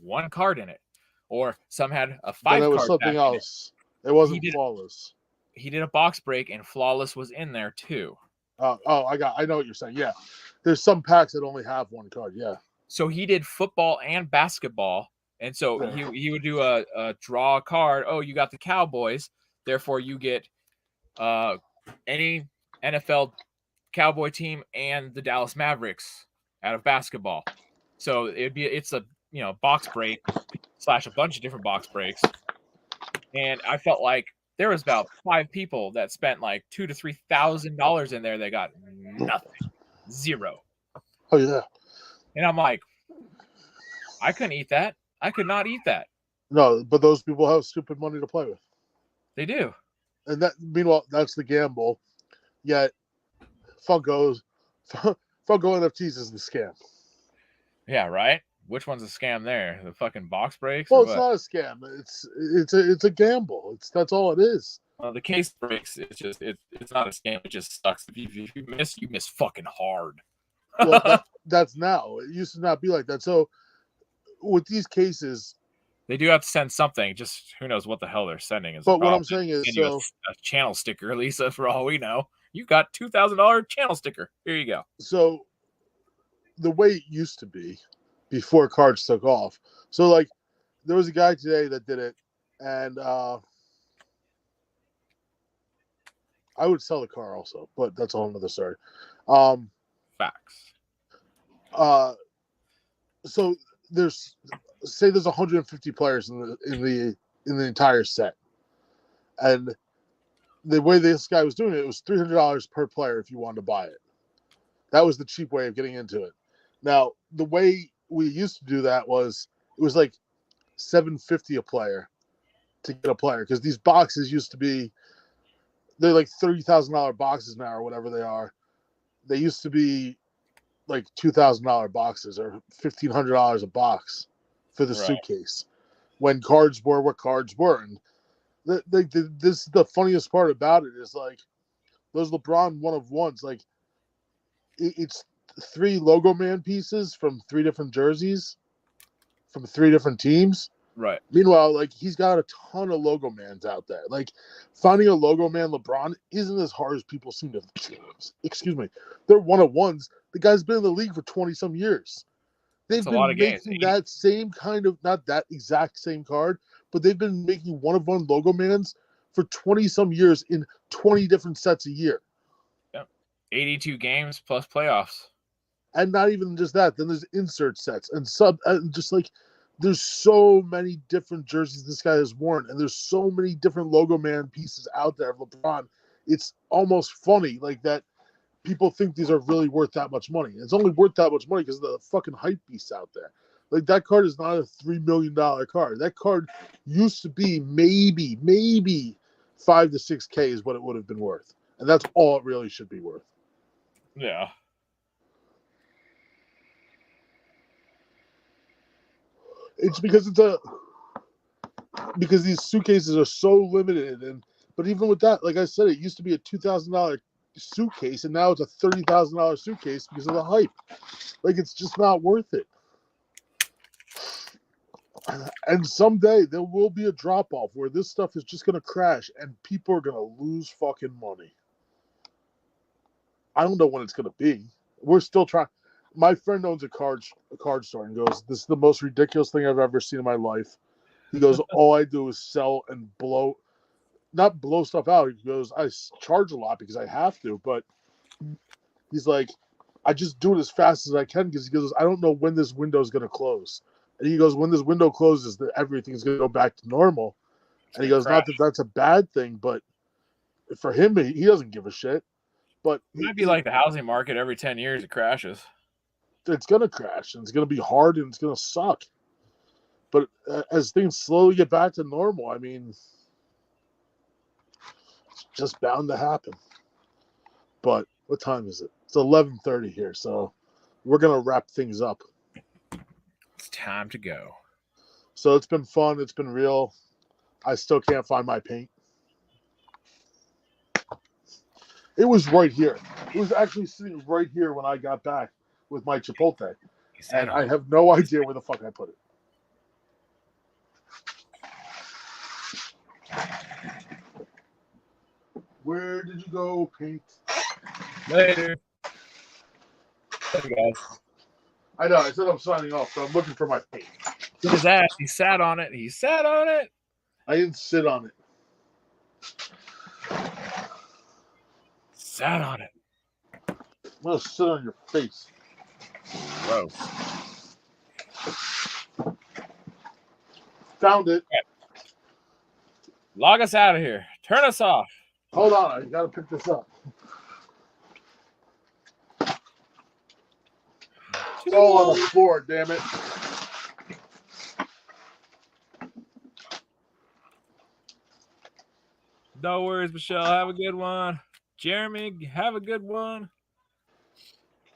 S2: 1 card in it, or some had a 5 card.
S1: It was something else. It wasn't flawless.
S2: He did a box break, and flawless was in there too.
S1: I know what you're saying. Yeah, there's some packs that only have 1 card. Yeah.
S2: So he did football and basketball, and so he would do a draw a card. Oh, you got the Cowboys, therefore you get any NFL Cowboy team and the Dallas Mavericks out of basketball. So it's a box break / a bunch of different box breaks. And I felt like there was about 5 people that spent like $2,000 to $3,000 in there. They got nothing, 0.
S1: Oh yeah.
S2: And I'm like, I couldn't eat that. I could not eat that.
S1: No, but those people have stupid money to play with.
S2: They do.
S1: And meanwhile, that's the gamble. Yet Funko NFTs is the scam.
S2: Yeah, right. Which one's a scam there? The fucking box breaks?
S1: Well, it's not a scam. It's a gamble. That's all it is.
S2: Well, the case breaks. It's not a scam. It just sucks. If you miss, you miss fucking hard.
S1: Well, that's now. It used to not be like that. So with these cases,
S2: they do have to send something. Just who knows what the hell they're sending.
S1: But what I'm saying is,
S2: a channel sticker, Lisa. For all we know, you got $2,000 channel sticker. Here you go.
S1: So the way it used to be before cards took off. So like, there was a guy today that did it, and I would sell the car also, but that's a whole nother story.
S2: Facts.
S1: So there's 150 players in the entire set, and the way this guy was doing it was $300 per player if you wanted to buy it. That was the cheap way of getting into it. Now the way we used to do that was it was like $750 a player to get a player, because these boxes used to be, they're like $30,000 boxes now or whatever they are. They used to be like $2,000 boxes or $1,500 a box for the suitcase, when cards were what cards were. And this is the funniest part about it is like those LeBron 1-of-1s, like it's 3 Logo Man pieces from 3 different jerseys from 3 different teams.
S2: Right.
S1: Meanwhile, like, he's got a ton of Logo Mans out there. Like, finding a Logo Man LeBron isn't as hard as people seem to. Excuse me. They're one-of-ones. The guy's been in the league for 20-some years. They've
S2: That's a lot
S1: been
S2: of games.
S1: making that same kind of, not that exact same card, but they've been making one-of-one Logo Mans for 20-some years in 20 different sets a year.
S2: Yep. 82 games plus playoffs.
S1: And not even just that. Then there's insert sets and just like there's so many different jerseys this guy has worn, and there's so many different Logo Man pieces out there of LeBron. It's almost funny like that people think these are really worth that much money. It's only worth that much money because of the fucking hype beasts out there. Like, that card is not a $3 million card. That card used to be maybe 5 to 6K is what it would have been worth. And that's all it really should be worth.
S2: Yeah.
S1: It's because because these suitcases are so limited, but even with that, like I said, it used to be a $2,000 suitcase, and now it's a $30,000 suitcase because of the hype. Like, it's just not worth it. And someday there will be a drop off where this stuff is just gonna crash, and people are gonna lose fucking money. I don't know when it's gonna be. We're still trying. My friend owns a card store and goes, "This is the most ridiculous thing I've ever seen in my life." He goes, "All I do is sell and not blow stuff out." He goes, "I charge a lot because I have to, but," he's like, "I just do it as fast as I can," because he goes, "I don't know when this window is going to close." And he goes, "When this window closes, everything's going to go back to normal." And he goes, "Not that that's a bad thing, but for him, he doesn't give a shit." But
S2: it might be like the housing market. Every 10 years it crashes.
S1: It's going to crash, and it's going to be hard, and it's going to suck. But as things slowly get back to normal, I mean, it's just bound to happen. But what time is it? It's 11:30 here, so we're going to wrap things up.
S2: It's time to go.
S1: So it's been fun. It's been real. I still can't find my paint. It was right here. It was actually sitting right here when I got back with my Chipotle. And I have no idea where the fuck I put it. Where did you go, paint?
S2: Later. Hey guys.
S1: I know. I said I'm signing off, so I'm looking for my paint.
S2: Look at his ass. He sat on it. He sat on it.
S1: I didn't sit on it.
S2: Sat on it.
S1: I'm going to sit on your face.
S2: Gross.
S1: Found it.
S2: Log us out of here. Turn us off.
S1: Hold on. I got to pick this up. It's all on the floor, damn it.
S2: No worries, Michelle. Have a good one. Jeremy, have a good one.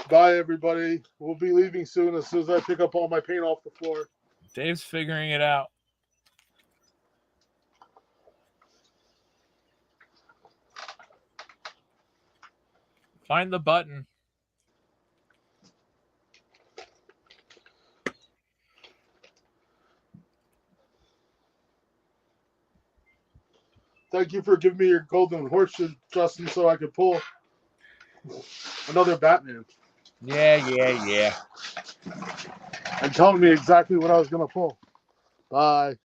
S1: Bye, everybody. We'll be leaving soon as I pick up all my paint off the floor.
S2: Dave's figuring it out. Find the button.
S1: Thank you for giving me your golden horseshoe, Justin, so I could pull another Batman.
S2: Yeah.
S1: And telling me exactly what I was going to pull. Bye.